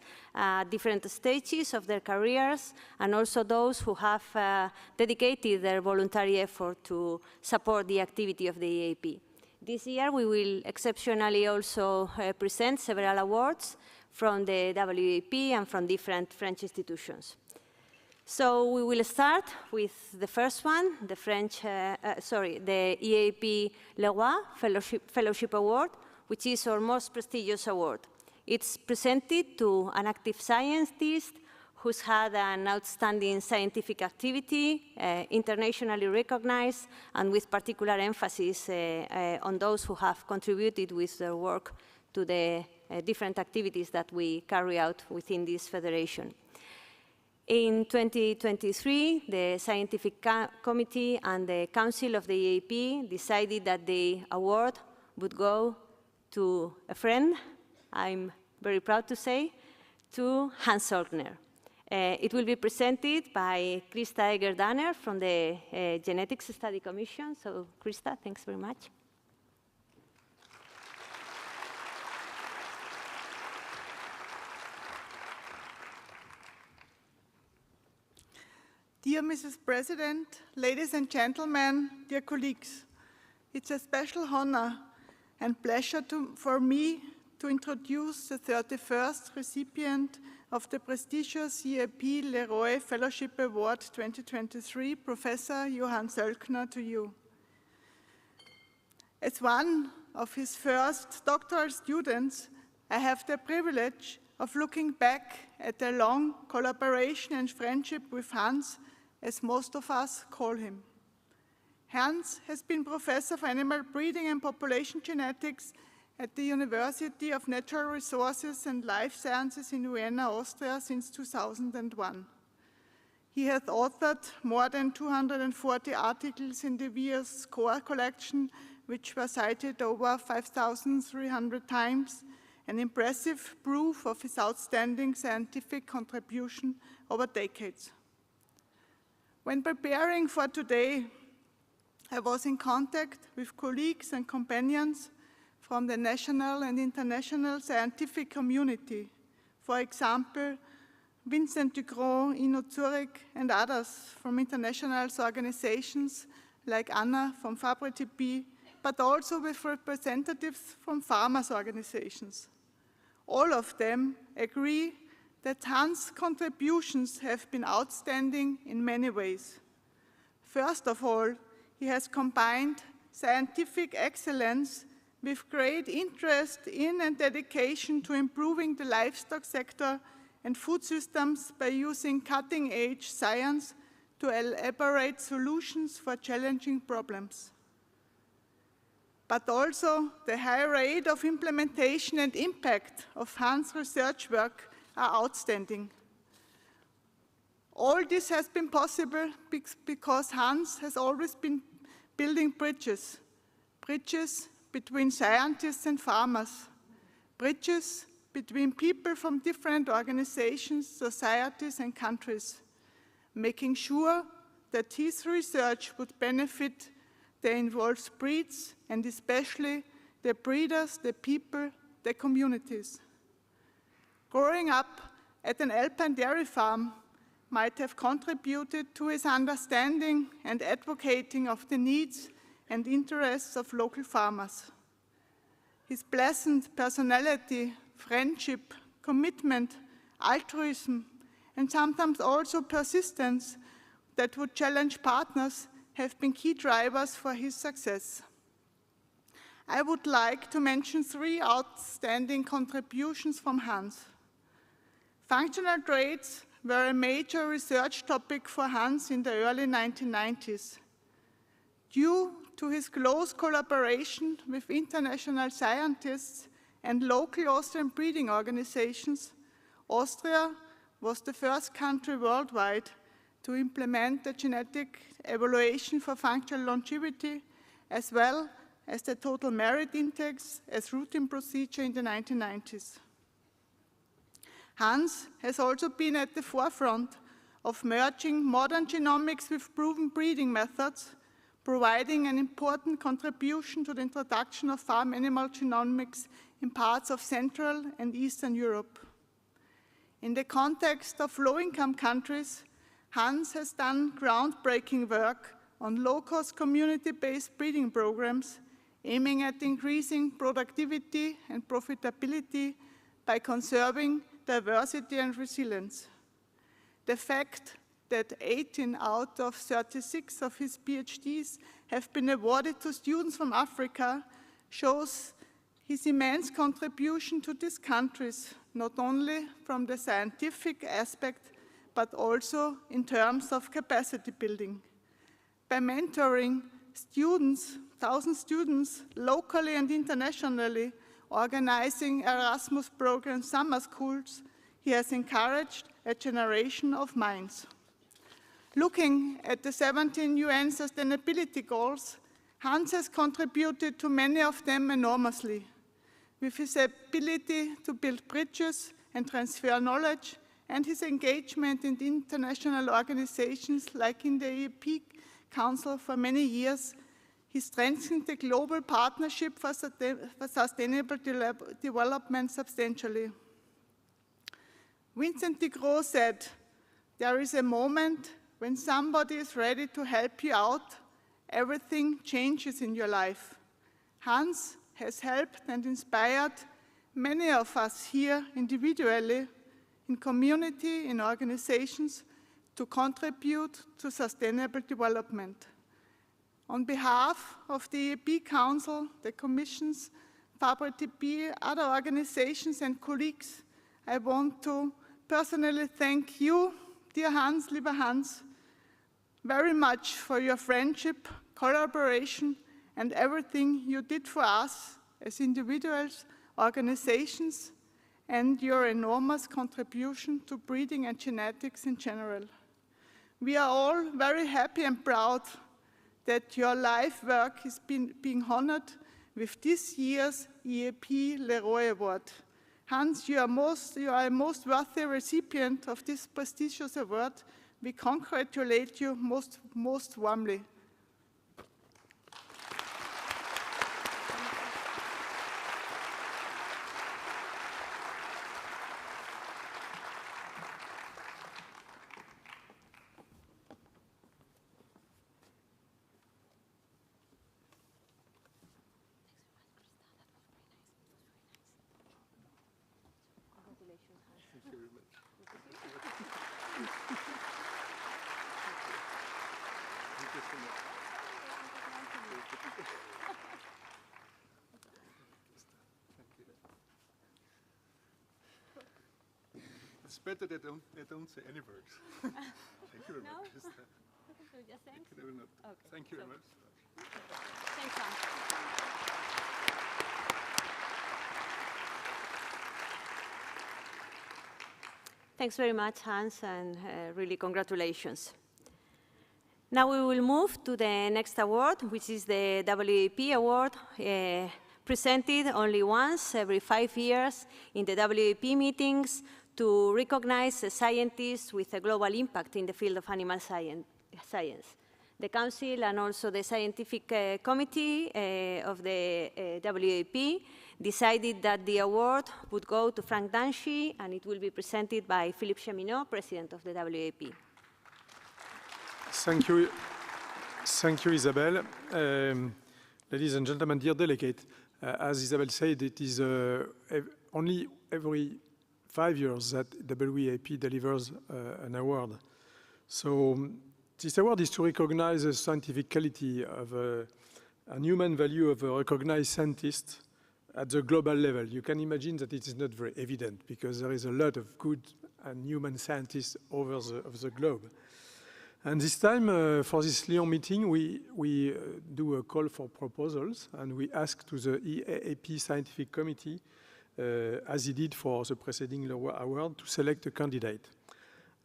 Speaker 4: different stages of their careers, and also those who have dedicated their voluntary effort to support the activity of the EAP. This year, we will exceptionally also present several awards from the WAP and from different French institutions. So we will start with the first one, the EAP Leroy Fellowship Award, which is our most prestigious award. It's presented to an active scientist who's had an outstanding scientific activity, internationally recognized, and with particular emphasis on those who have contributed with their work to the different activities that we carry out within this federation. In 2023, the Scientific Committee and the Council of the EAP decided that the award would go to a friend, I'm very proud to say, to Hans Solkner. It will be presented by Krista Eger-Danner from the Genetics Study Commission. So, Krista, thanks very much.
Speaker 7: Dear Mrs. President, ladies and gentlemen, dear colleagues, it's a special honor and pleasure for me to introduce the 31st recipient of the prestigious Eaap Leroy Fellowship Award 2023, Professor Johann Sölkner, to you. As one of his first doctoral students, I have the privilege of looking back at a long collaboration and friendship with Hans, as most of us call him. Hans has been professor of animal breeding and population genetics at the University of Natural Resources and Life Sciences in Vienna, Austria since 2001. He has authored more than 240 articles in the VIA's core collection, which were cited over 5,300 times, an impressive proof of his outstanding scientific contribution over decades. When preparing for today, I was in contact with colleagues and companions from the national and international scientific community. For example, Vincent Ducrot, Inno Zurich, and others from international organizations like Anna from Fabri-TB, but also with representatives from farmers' organizations. All of them agree that Hans' contributions have been outstanding in many ways. First of all, he has combined scientific excellence with great interest in and dedication to improving the livestock sector and food systems by using cutting-edge science to elaborate solutions for challenging problems. But also, the high rate of implementation and impact of Hans' research work are outstanding. All this has been possible because Hans has always been building bridges between scientists and farmers, bridges between people from different organizations, societies, and countries, making sure that his research would benefit the involved breeds, and especially the breeders, the people, the communities. Growing up at an alpine dairy farm might have contributed to his understanding and advocating of the needs and interests of local farmers. His pleasant personality, friendship, commitment, altruism, and sometimes also persistence that would challenge partners have been key drivers for his success. I would like to mention 3 outstanding contributions from Hans. Functional traits were a major research topic for Hans in the early 1990s. Due to his close collaboration with international scientists and local Austrian breeding organizations, Austria was the first country worldwide to implement the genetic evaluation for functional longevity, as well as the total merit index as routine procedure in the 1990s. Hans has also been at the forefront of merging modern genomics with proven breeding methods, providing an important contribution to the introduction of farm animal genomics in parts of Central and Eastern Europe. In the context of low-income countries, Hans has done groundbreaking work on low-cost community-based breeding programs aiming at increasing productivity and profitability by conserving diversity and resilience. The fact that 18 out of 36 of his PhDs have been awarded to students from Africa shows his immense contribution to these countries, not only from the scientific aspect, but also in terms of capacity building. By mentoring students, 1,000 students, locally and internationally, organizing Erasmus program summer schools, he has encouraged a generation of minds. Looking at the 17 UN sustainability goals, Hans has contributed to many of them enormously. With his ability to build bridges and transfer knowledge, and his engagement in international organizations like in the Eaap Council for many years, he strengthened the global partnership for sustainable development substantially. Vincent Ducrot said, "There is a moment when somebody is ready to help you out, everything changes in your life. Hans has helped and inspired many of us here individually, in community, in organizations, to contribute to sustainable development. On behalf of the Eaap Council, the Commissions, FABRE-TB, other organizations and colleagues, I want to personally thank you, dear Hans, lieber Hans, very much for your friendship, collaboration, and everything you did for us as individuals, organizations, and your enormous contribution to breeding and genetics in general. We are all very happy and proud that your life work is being honored with this year's Eaap Leroy Award. Hans, you are a most worthy recipient of this prestigious award. We congratulate you most warmly.
Speaker 8: It's better they don't say any words. Thank you very much.
Speaker 4: So just thanks? Okay.
Speaker 8: Thank you very much.
Speaker 4: Thanks, Hans. Thanks very much, Hans, and really congratulations. Now we will move to the next award, which is the WAP Award, presented only once every 5 years in the WAP meetings to recognize scientists with a global impact in the field of animal science. The Council and also the Scientific Committee of the WAP decided that the award would go to Frank Danshi, and it will be presented by Philippe Cheminot, President of the WAP.
Speaker 9: Thank you, Isabelle. Ladies and gentlemen, dear delegate, as Isabelle said, it is only every 5 years that WAP delivers an award. So this award is to recognize the scientific quality of and human value of a recognized scientist at the global level. You can imagine that it is not very evident because there is a lot of good and human scientists over the globe. And this time, for this Lyon meeting, we do a call for proposals, and we ask to the Eaap Scientific Committee, as he did for the preceding award, to select a candidate.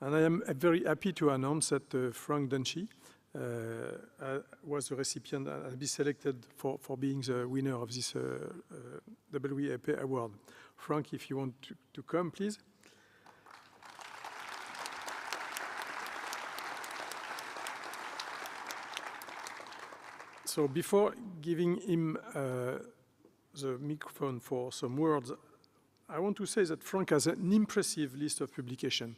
Speaker 9: And I am very happy to announce that Frank Danshi was the recipient and be selected for being the winner of this WAP award. Frank, if you want to come, please. So before giving him the microphone for some words, I want to say that Frank has an impressive list of publications,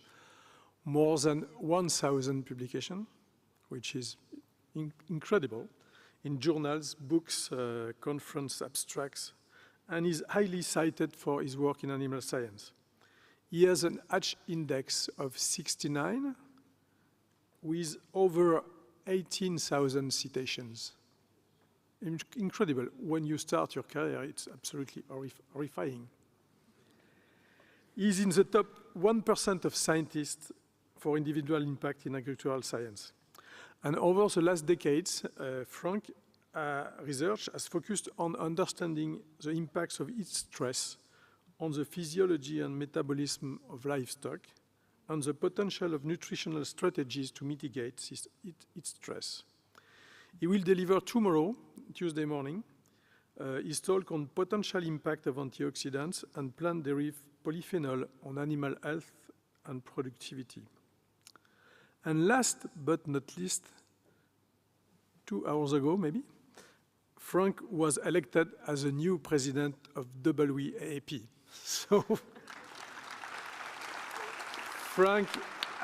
Speaker 9: more than 1,000 publications, which is incredible, in journals, books, conference abstracts, and is highly cited for his work in animal science. He has an H index of 69 with over 18,000 citations. Incredible. When you start your career, it's absolutely horrifying. He's in the top 1% of scientists for individual impact in agricultural science. And over the last decades, Frank research has focused on understanding the impacts of heat stress on the physiology and metabolism of livestock and the potential of nutritional strategies to mitigate this heat stress. He will deliver tomorrow, Tuesday morning, his talk on potential impact of antioxidants and plant-derived polyphenol on animal health and productivity. And last but not least, 2 hours ago maybe, Frank was elected as a new president of WAP. So Frank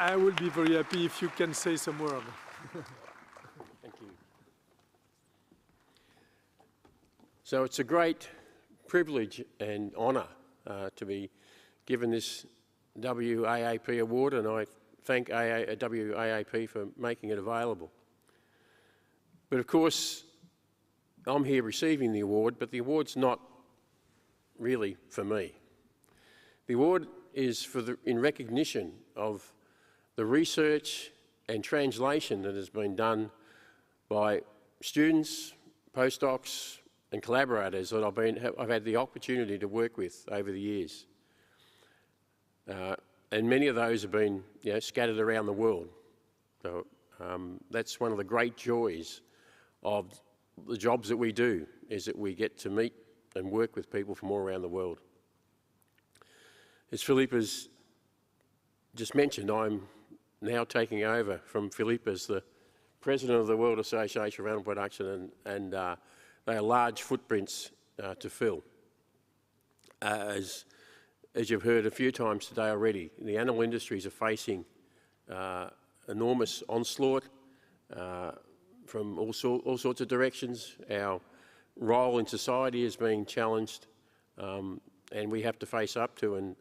Speaker 9: I will be very happy if you can say some word.
Speaker 10: Thank you. So it's a great privilege and honour to be given this WAAP award, and I thank WAAP for making it available. But of course, I'm here receiving the award, but the award's not really for me. The award is in recognition of the research and translation that has been done by students, postdocs, and collaborators that I've had the opportunity to work with over the years. And many of those have been scattered around the world. So that's one of the great joys of the jobs that we do, is that we get to meet and work with people from all around the world. As Philippe has just mentioned, I'm now taking over from Philippe as the President of the World Association of Animal Production, and they are large footprints to fill. As you've heard a few times today already, the animal industries are facing enormous onslaught from all sorts of directions. Our role in society is being challenged, and we have to face up to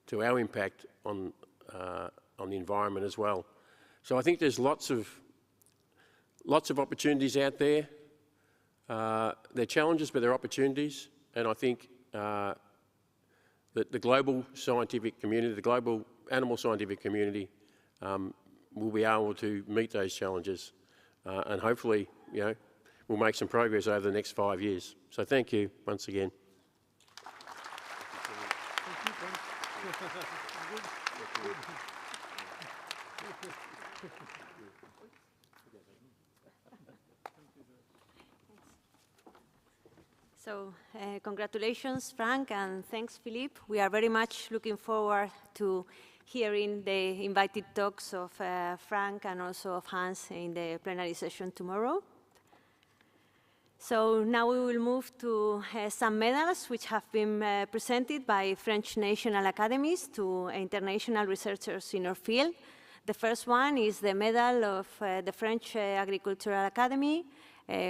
Speaker 10: to our impact on the environment as well. So I think there's lots of opportunities out there. They're challenges, but they're opportunities, and I think that the global scientific community, the global animal scientific community, will be able to meet those challenges, and hopefully, we'll make some progress over the next 5 years. So thank you once again.
Speaker 4: So congratulations, Frank, and thanks, Philippe. We are very much looking forward to hearing the invited talks of Frank and also of Hans in the plenary session tomorrow. So now we will move to some medals which have been presented by French national academies to international researchers in our field. The first one is the medal of the French Agricultural Academy,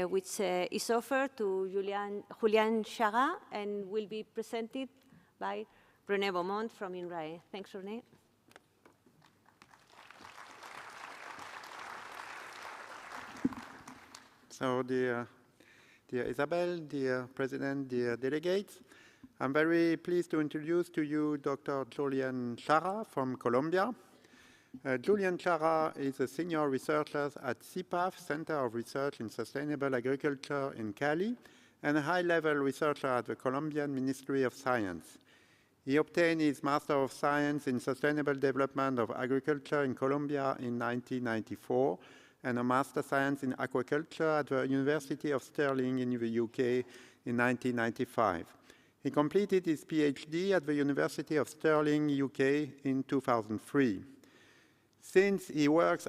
Speaker 4: which is offered to Julian Charat and will be presented by René Beaumont from INRAE. Thanks, René.
Speaker 11: So, dear Isabelle, dear President, dear delegates, I'm very pleased to introduce to you Dr. Julian Charat from Colombia. Julian Charat is a senior researcher at Eaap, Center of Research in Sustainable Agriculture in Cali, and a high-level researcher at the Colombian Ministry of Science. He obtained his Master of Science in Sustainable Development of Agriculture in Colombia in 1994, and a Master of Science in Aquaculture at the University of Stirling in the UK in 1995. He completed his PhD at the University of Stirling, UK in 2003. Since he works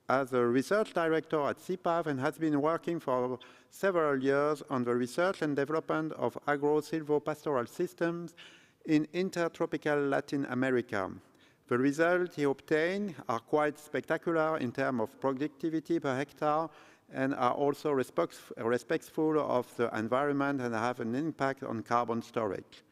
Speaker 11: as a research director at Eaap and has been working for several years on the research and development of agro-silvopastoral systems in intertropical Latin America. The results he obtained are quite spectacular in terms of productivity per hectare and are also respectful of the environment and have an impact on carbon storage.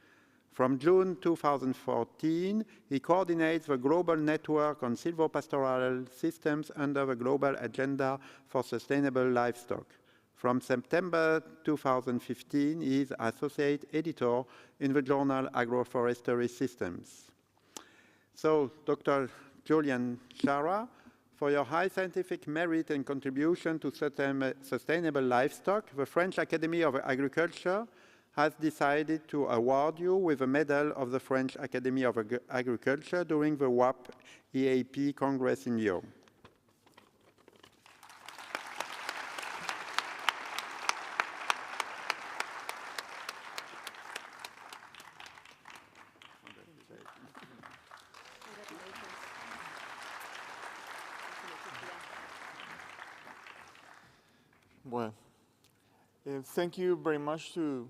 Speaker 11: From June 2014, he coordinates the global network on silvopastoral systems under the Global Agenda for Sustainable Livestock. From September 2015, he is associate editor in the journal Agroforestry Systems. So, Dr. Julian Charat, for your high scientific merit and contribution to sustainable livestock, the French Academy of Agriculture has decided to award you with a medal of the French Academy of Agriculture during the Eaap EAP Congress in Lyon.
Speaker 12: Well, thank you very much to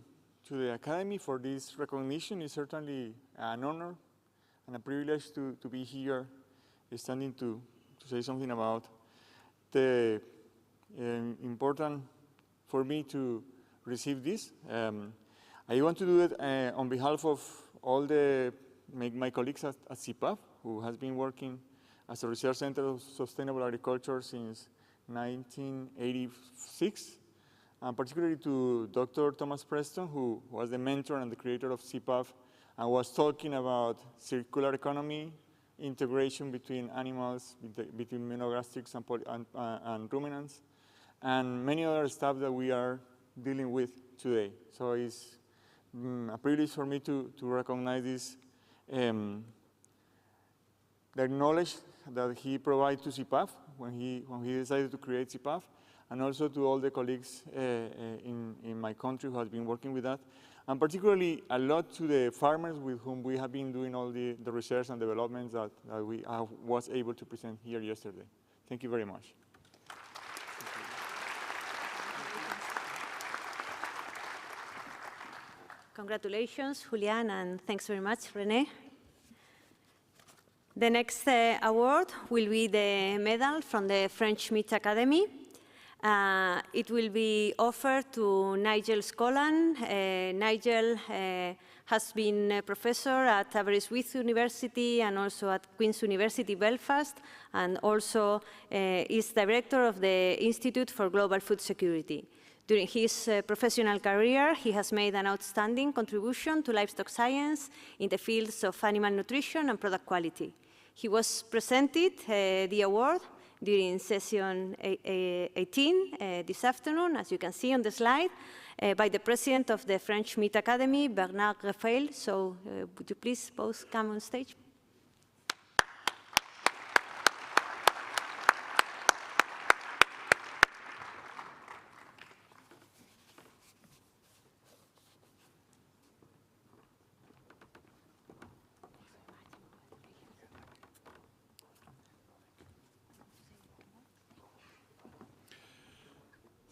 Speaker 12: the Academy for this recognition. It's certainly an honor and a privilege to be here, standing to say something about the important for me to receive this. I want to do it on behalf of all my colleagues at Eaap, who has been working as a research center of sustainable agriculture since 1986, and particularly to Dr. Thomas Preston, who was the mentor and the creator of Eaap, and was talking about circular economy, integration between animals, between monogastrics and ruminants, and many other stuff that we are dealing with today. So it's a privilege for me to recognize this, the knowledge that he provided to Eaap when he decided to create Eaap, and also to all the colleagues in my country who have been working with that, and particularly a lot to the farmers with whom we have been doing all the research and developments that I was able to present here yesterday. Thank you very much.
Speaker 4: Congratulations, Julian, and thanks very much, René. The next award will be the medal from the French Meat Academy. It will be offered to Nigel Scollan. Nigel has been a professor at Aberystwyth University and also at Queen's University Belfast, and also is director of the Institute for Global Food Security. During his professional career, he has made an outstanding contribution to livestock science in the fields of animal nutrition and product quality. He was presented the award during session 18 this afternoon, as you can see on the slide, by the president of the French Meat Academy, Bernard Greffail. So would you please both come on stage?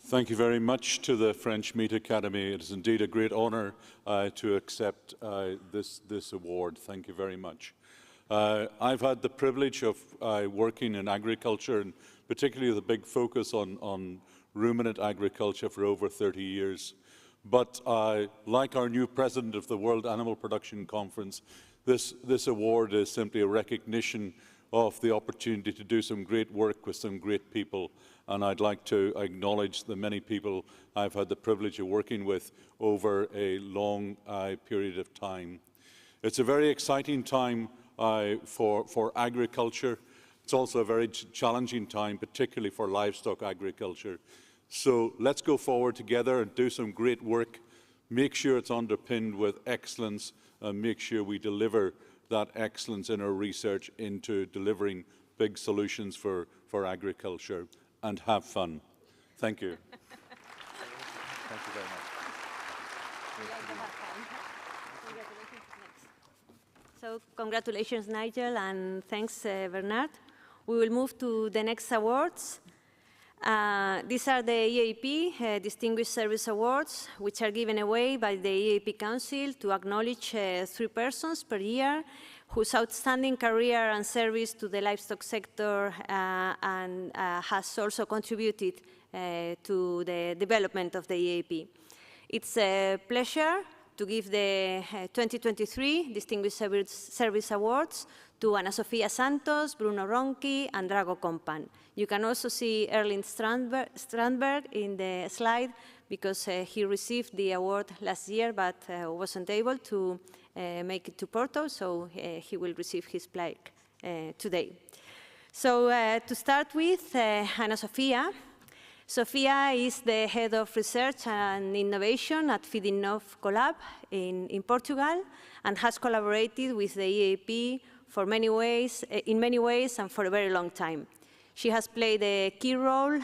Speaker 13: Thank you very much to the French Meat Academy. It is indeed a great honour to accept this award. Thank you very much. I've had the privilege of working in agriculture, and particularly with a big focus on ruminant agriculture for over 30 years. But like our new president of the World Animal Production Conference, this award is simply a recognition of the opportunity to do some great work with some great people. And I'd like to acknowledge the many people I've had the privilege of working with over a long period of time. It's a very exciting time for agriculture. It's also a very challenging time, particularly for livestock agriculture. So let's go forward together and do some great work, make sure it's underpinned with excellence, and make sure we deliver that excellence in our research into delivering big solutions for agriculture. And have fun. Thank you. Thank you very much.
Speaker 4: So congratulations, Nigel, and thanks, Bernard. We will move to the next awards. These are the EAP Distinguished Service Awards, which are given away by the EAP Council to acknowledge 3 persons per year whose outstanding career and service to the livestock sector and has also contributed to the development of the EAP. It's a pleasure to give the 2023 Distinguished Service Awards to Ana Sofia Santos, Bruno Ronchi, and Drago Kompan. You can also see Erling Strandberg in the slide because he received the award last year but wasn't able to make it to Porto, so he will receive his plaque today. So to start with, Ana Sofia. Sofia is the head of research and innovation at FeedInnov Collab in Portugal and has collaborated with the EAP in many ways and for a very long time. She has played a key role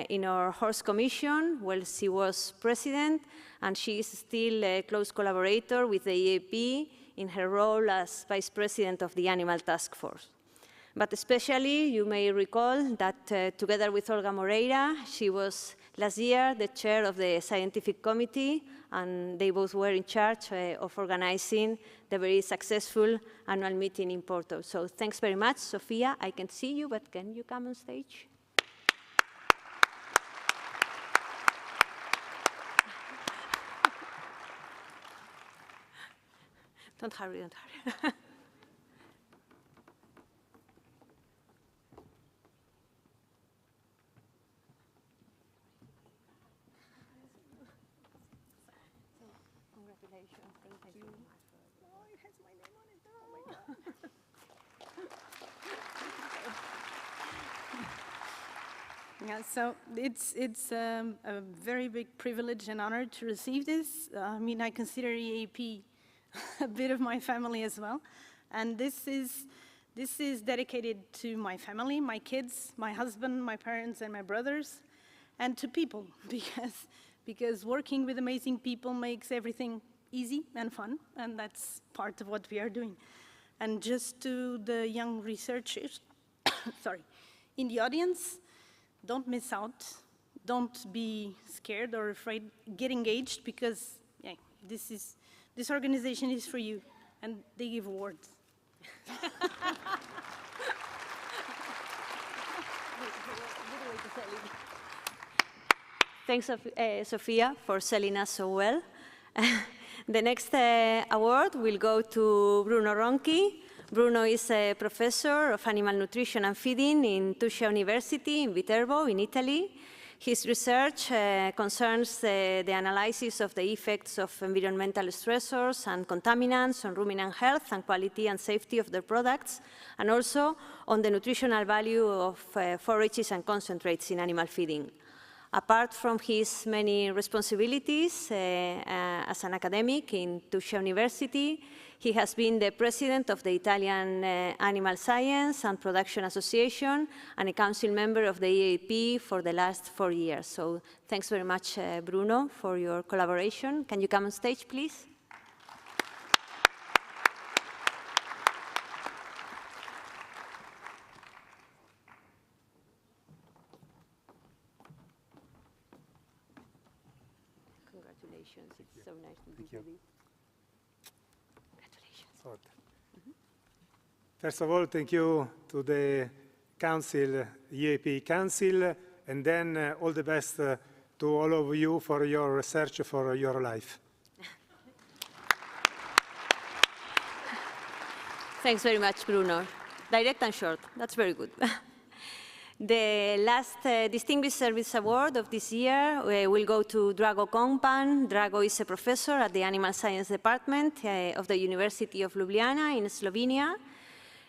Speaker 4: in our horse commission while she was president, and she is still a close collaborator with the EAP in her role as vice president of the Animal Task Force. But especially, you may recall that together with Olga Moreira, she was last year the chair of the scientific committee, and they both were in charge of organizing the very successful annual meeting in Porto. So thanks very much, Sofia. I can see you, but can you come on stage? Don't hurry, don't hurry. Congratulations. Thank you. Oh, it has my name on it. Oh, my God.
Speaker 14: Yeah, so it's a very big privilege and honor to receive this. I mean, I consider EAP a bit of my family as well, and this is dedicated to my family, my kids, my husband, my parents, and my brothers, and to people, because working with amazing people makes everything easy and fun, and that's part of what we are doing. And just to the young researchers, sorry, in the audience, don't miss out. Don't be scared or afraid. Get engaged, because yeah, this organization is for you, and they give awards.
Speaker 4: Thanks, Sofia, for selling us so well. The next award will go to Bruno Ronchi. Bruno is a professor of animal nutrition and feeding in Tuscia University in Viterbo, in Italy. His research concerns the analysis of the effects of environmental stressors and contaminants on ruminant health and quality and safety of their products, and also on the nutritional value of forages and concentrates in animal feeding. Apart from his many responsibilities as an academic in Tuscia University, he has been the president of the Italian Animal Science and Production Association and a council member of the EAP for the last 4 years. So thanks very much, Bruno, for your collaboration. Can you come on stage, please? Congratulations. It's so nice to be with you.
Speaker 15: First of all, thank you to the Council, EAP Council, and then all the best to all of you for your research for your life.
Speaker 4: Thanks very much, Bruno. Direct and short. That's very good. The last Distinguished Service Award of this year will go to Drago Kompan. Drago is a professor at the Animal Science Department of the University of Ljubljana in Slovenia.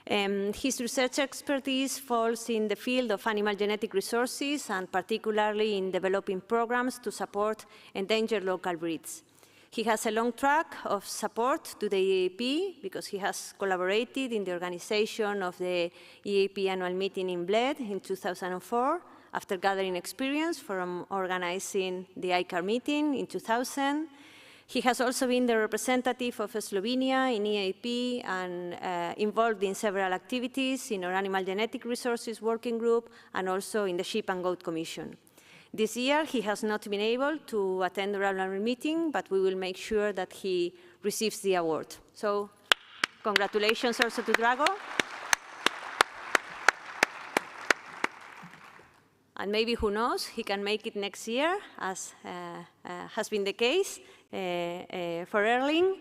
Speaker 4: His research expertise falls in the field of animal genetic resources and particularly in developing programs to support endangered local breeds. He has a long track of support to the EAP because he has collaborated in the organization of the EAP annual meeting in Bled in 2004 after gathering experience from organizing the ICAR meeting in 2000. He has also been the representative of Slovenia in EAP and involved in several activities in our Animal Genetic Resources Working Group and also in the Sheep and Goat Commission. This year, he has not been able to attend the annual meeting, but we will make sure that he receives the award. So, congratulations also to Drago. And maybe, who knows, he can make it next year, as has been the case for Erling.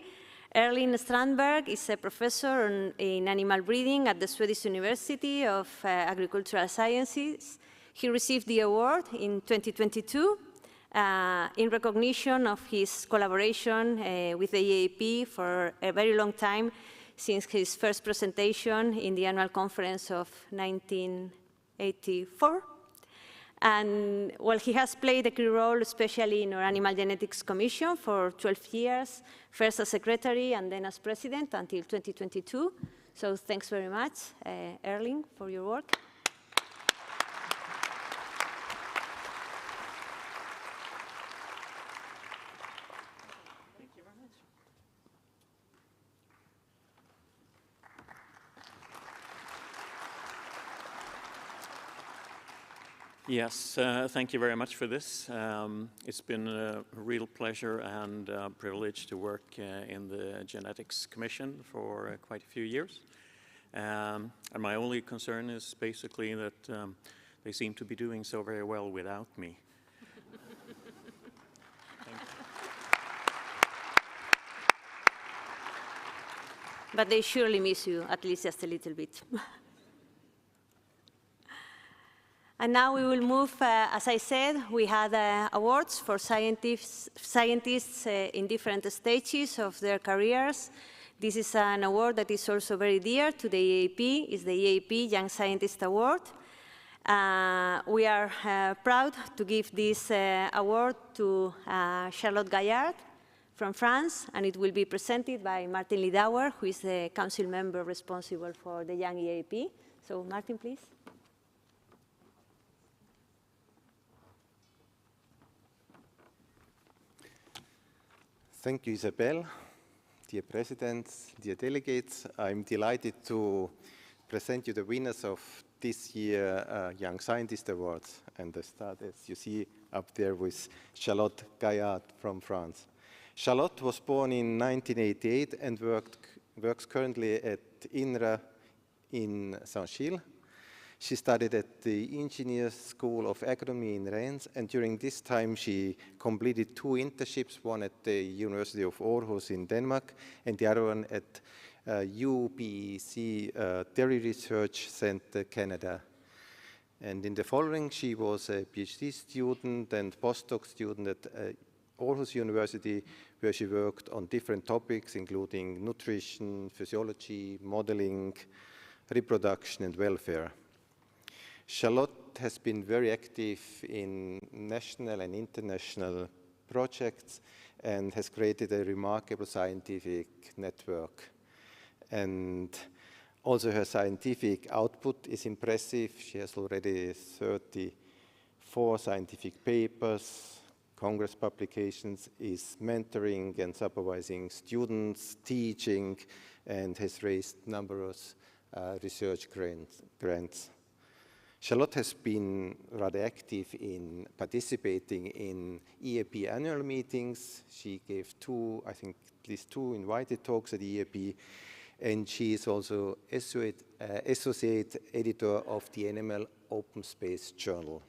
Speaker 4: Erling Strandberg is a professor in animal breeding at the Swedish University of Agricultural Sciences. He received the award in 2022 in recognition of his collaboration with the EAP for a very long time, since his first presentation in the annual conference of 1984. And well, he has played a key role, especially in our Animal Genetics Commission for 12 years, first as secretary and then as president until 2022. So thanks very much, Erling, for your work.
Speaker 16: Yes, thank you very much for this. It's been a real pleasure and privilege to work in the Genetics Commission for quite a few years. And my only concern is basically that they seem to be doing so very well without me. Thank you.
Speaker 4: But they surely miss you, at least just a little bit. And now we will move, as I said, we had awards for scientists in different stages of their careers. This is an award that is also very dear to the EAP, it's the EAP Young Scientist Award. We are proud to give this award to Charlotte Gaillard from France, and it will be presented by Martin Lidauer, who is the council member responsible for the Young EAP. So Martin, please.
Speaker 17: Thank you, Isabel. Dear Presidents, dear delegates, I'm delighted to present you the winners of this year's Young Scientist Awards. And I start, as you see up there, with Charlotte Gaillard from France. Charlotte was born in 1988 and works currently at INRA in Saint-Gilles. She studied at the Engineers School of Agronomy in Reims, and during this time she completed 2 internships, one at the University of Aarhus in Denmark and the other one at UBC Dairy Research Center, Canada. And in the following, she was a PhD student and postdoc student at Aarhus University, where she worked on different topics, including nutrition, physiology, modeling, reproduction, and welfare. Charlotte has been very active in national and international projects and has created a remarkable scientific network. And also her scientific output is impressive. She has already 34 scientific papers, Congress publications, is mentoring and supervising students, teaching, and has raised numerous research grants. Charlotte has been rather active in participating in EAP annual meetings. She gave 2, I think at least 2 invited talks at EAP, and she is also associate editor of the Animal Open Space Journal.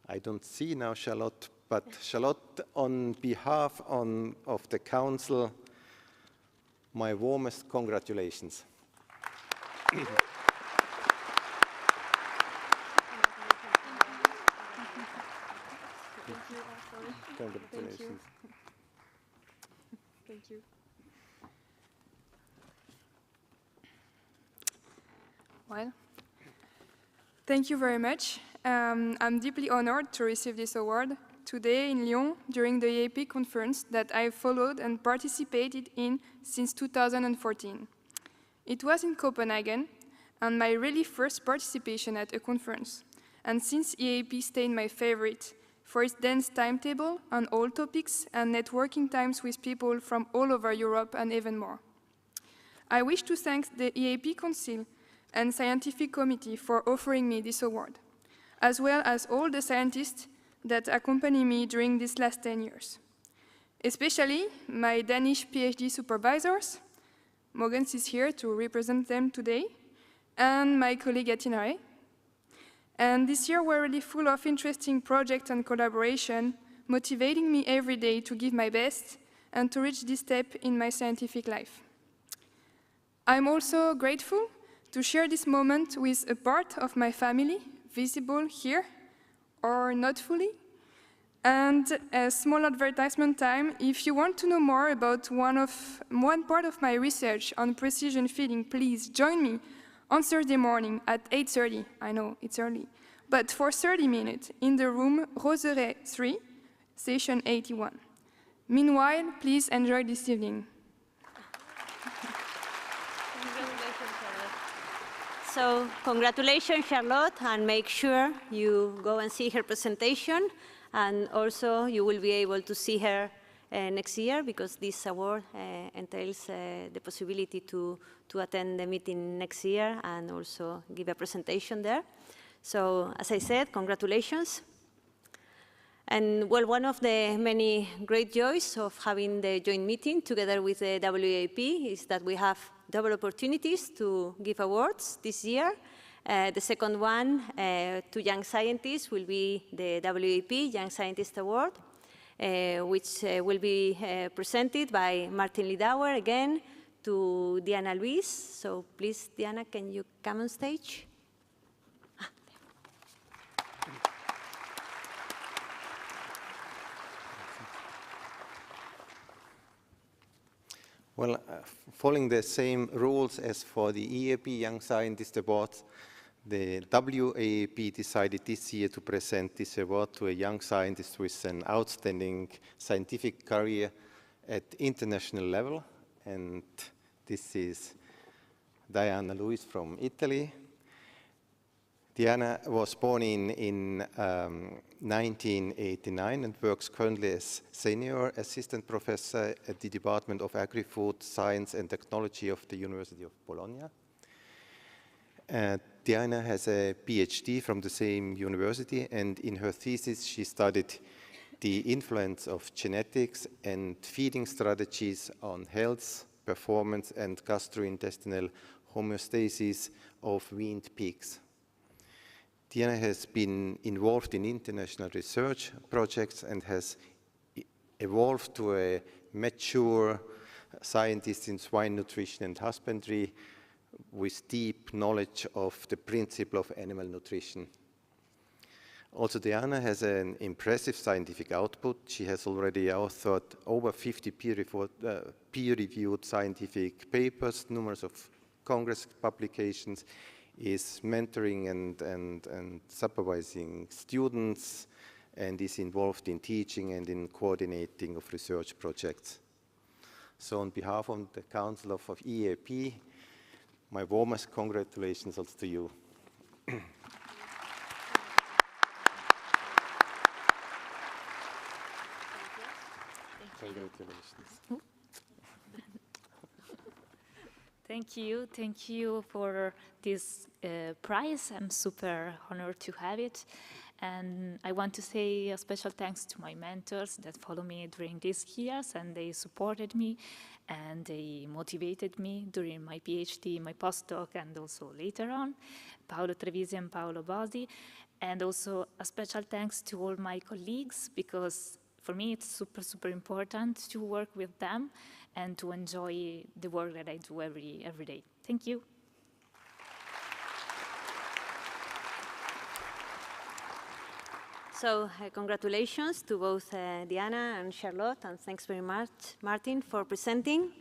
Speaker 17: I don't see now Charlotte, but Charlotte, on behalf of the Council, my warmest congratulations. Congratulations.
Speaker 18: Thank you. Well, thank you very much. I'm deeply honored to receive this award today in Lyon during the EAP conference that I've followed and participated in since 2014. It was in Copenhagen and my really first participation at a conference. And since EAP stayed my favorite, for its dense timetable on all topics and networking times with people from all over Europe and even more. I wish to thank the EAP Council and Scientific Committee for offering me this award, as well as all the scientists that accompany me during these last 10 years. Especially my Danish PhD supervisors, Mogens is here to represent them today, and my colleague at INRA. And this year we're really full of interesting projects and collaboration, motivating me every day to give my best and to reach this step in my scientific life. I'm also grateful to share this moment with a part of my family, visible here or not fully. And a small advertisement time, if you want to know more about one part of my research on precision feeding, please join me on Thursday morning at 8:30, I know it's early, but for 30 minutes in the room Roseret 3, station 81. Meanwhile, please enjoy this evening.
Speaker 4: So congratulations, Charlotte, and make sure you go and see her presentation, and also you will be able to see her next year, because this award entails the possibility to attend the meeting next year and also give a presentation there. So, as I said, congratulations. And well, one of the many great joys of having the joint meeting together with the WEAP is that we have double opportunities to give awards this year. The second one to young scientists will be the WEAP Young Scientist Award, which will be presented by Martin Lidauer again to Diana Luis. So please, Diana, can you come on stage?
Speaker 17: Well, following the same rules as for the Eaap Young Scientist Awards, the WEAP decided this year to present this award to a young scientist with an outstanding scientific career at international level. And this is Diana Luis from Italy. Diana was born in 1989 and works currently as Senior Assistant Professor at the Department of Agri-Food Science and Technology of the University of Bologna. Diana has a PhD from the same university, and in her thesis she studied the influence of genetics and feeding strategies on health, performance, and gastrointestinal homeostasis of weaned pigs. Diana has been involved in international research projects and has evolved to a mature scientist in swine nutrition and husbandry with deep knowledge of the principle of animal nutrition. Also, Diana has an impressive scientific output. She has already authored over 50 peer-reviewed scientific papers, numerous of Congress publications, is mentoring and supervising students, and is involved in teaching and in coordinating of research projects. So on behalf of the Council of EAP, my warmest congratulations also to you. Congratulations.
Speaker 19: Thank you for this prize. I'm super honored to have it. And I want to say a special thanks to my mentors that followed me during these years, and they supported me and they motivated me during my PhD, my postdoc, and also later on, Paolo Trevisi and Paolo Bosi. And also a special thanks to all my colleagues, because for me it's super, super important to work with them and to enjoy the work that I do every day. Thank you.
Speaker 4: So congratulations to both Diana and Charlotte, and thanks very much, Martin, for presenting.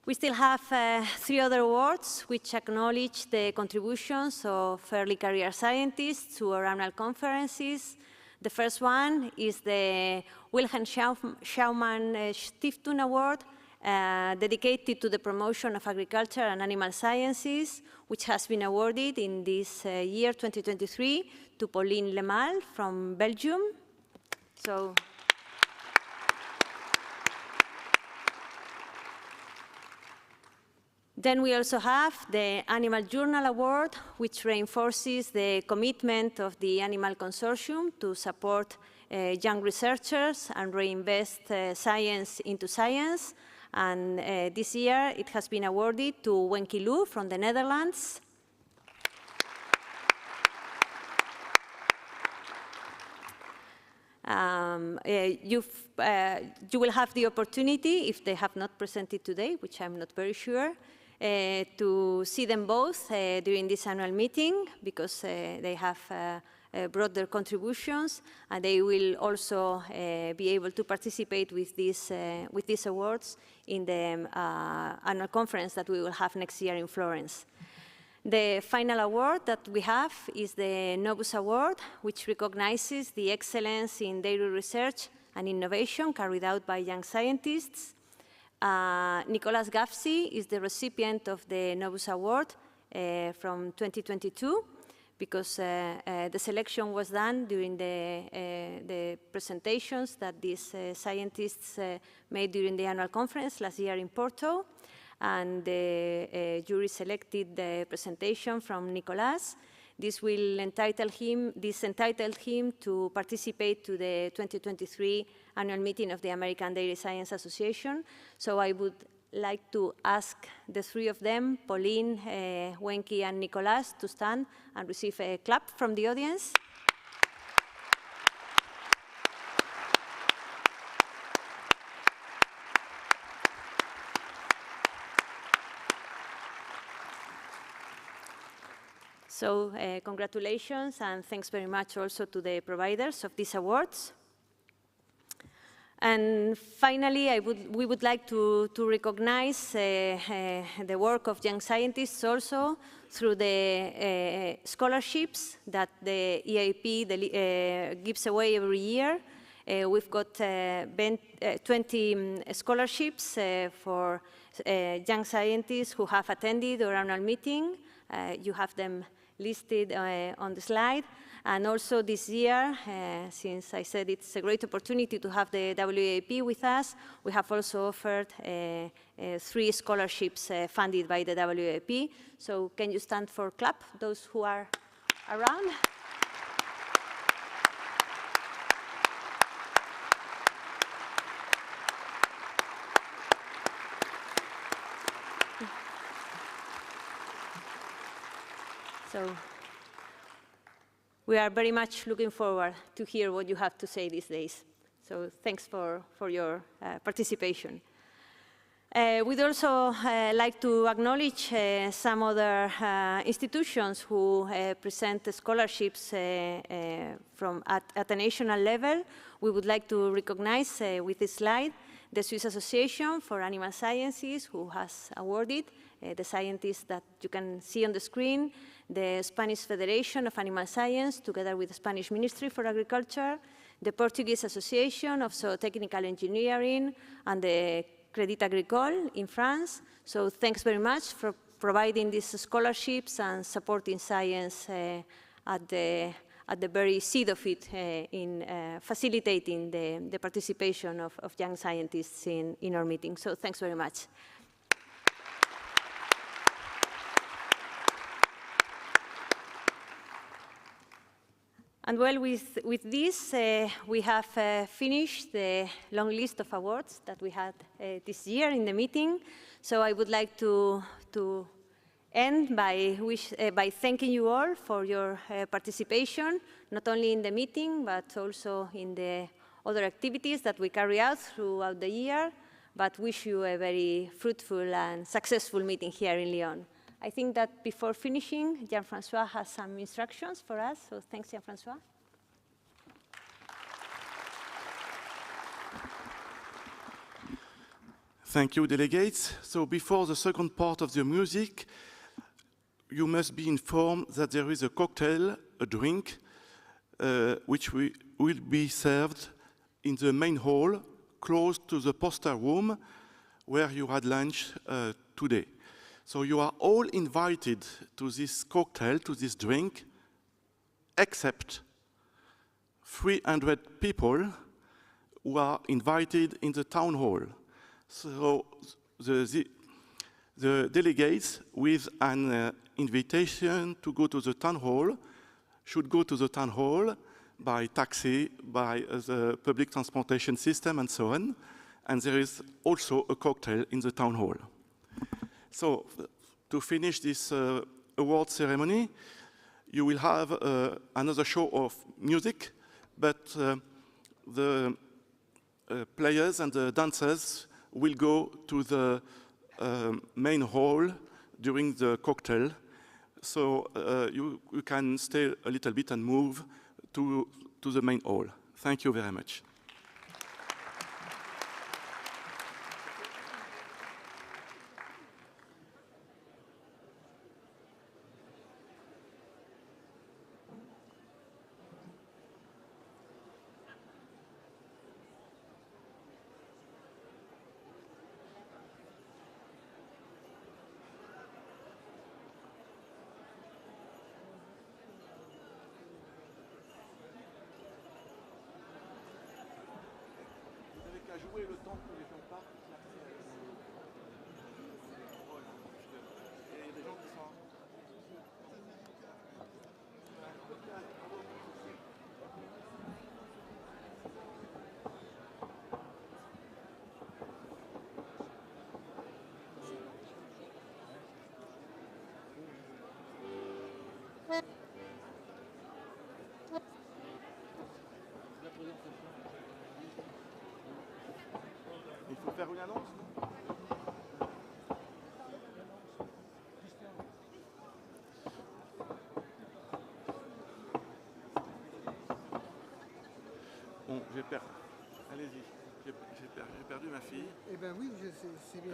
Speaker 4: We still have 3 other awards which acknowledge the contributions of early career scientists to our annual conferences. The first one is the Wilhelm Schaumann Stiftung Award, dedicated to the promotion of agriculture and animal sciences, which has been awarded in this year, 2023, to Pauline Lemal from Belgium. So, then we also have the Animal Journal Award, which reinforces the commitment of the Animal Consortium to support young researchers and reinvest science into science. And this year, it has been awarded to Wenqi Lu from the Netherlands. You will have the opportunity, if they have not presented today, which I'm not very sure, to see them both during this annual meeting, because they have brought their contributions, and they will also be able to participate with these awards in the annual conference that we will have next year in Florence. The final award that we have is the Novus Award, which recognizes the excellence in dairy research and innovation carried out by young scientists. Nicolas Gafsi is the recipient of the Novus Award from 2022, because the selection was done during the presentations that these scientists made during the annual conference last year in Porto. And the jury selected the presentation from Nicolas. This entitled him to participate to the 2023 annual meeting of the American Dairy Science Association. So I would like to ask the three of them, Pauline, Wenki, and Nicolas, to stand and receive a clap from the audience. So congratulations, and thanks very much also to the providers of these awards. And finally, we would like to recognize the work of young scientists also through the scholarships that the EAP gives away every year. We've got 20 scholarships for young scientists who have attended our annual meeting. You have them listed on the slide. And also this year, since I said it's a great opportunity to have the WEAP with us, we have also offered 3 scholarships funded by the WEAP. So can you stand for clap, those who are around? So we are very much looking forward to hear what you have to say these days. So thanks for your participation. We'd also like to acknowledge some other institutions who present scholarships at a national level. We would like to recognize with this slide the Swiss Association for Animal Sciences, who has awarded the scientists that you can see on the screen, the Spanish Federation of Animal Science, together with the Spanish Ministry for Agriculture, the Portuguese Association of Zootechnical Engineering, and the Crédit Agricole in France. So thanks very much for providing these scholarships and supporting science at the very seed of it in facilitating the participation of young scientists in our meeting. So thanks very much. And well, with this, we have finished the long list of awards that we had this year in the meeting. So I would like to end by thanking you all for your participation, not only in the meeting, but also in the other activities that we carry out throughout the year, but wish you a very fruitful and successful meeting here in Lyon. I think that before finishing, Jean-François has some instructions for us, so thanks, Jean-François.
Speaker 1: Thank you, delegates. So before the second part of the music, you must be informed that there is a cocktail, a drink, which will be served in the main hall, close to the poster room, where you had lunch today. So you are all invited to this cocktail, to this drink, except 300 people who are invited in the town hall. So the delegates with an invitation to go to the town hall should go to the town hall by taxi, by the public transportation system, and so on. And there is also a cocktail in the town hall. So, to finish this award ceremony, you will have another show of music, but the players and the dancers will go to the main hall during the cocktail. So you can stay a little bit and move to the main hall. Thank you very much. Jouer le temps que les gens partent. Et il y a des gens qui sont... Il faut faire une annonce, non? Bon, j'ai perdu. Allez-y. J'ai perdu ma fille.
Speaker 5: Eh bien oui, c'est bien.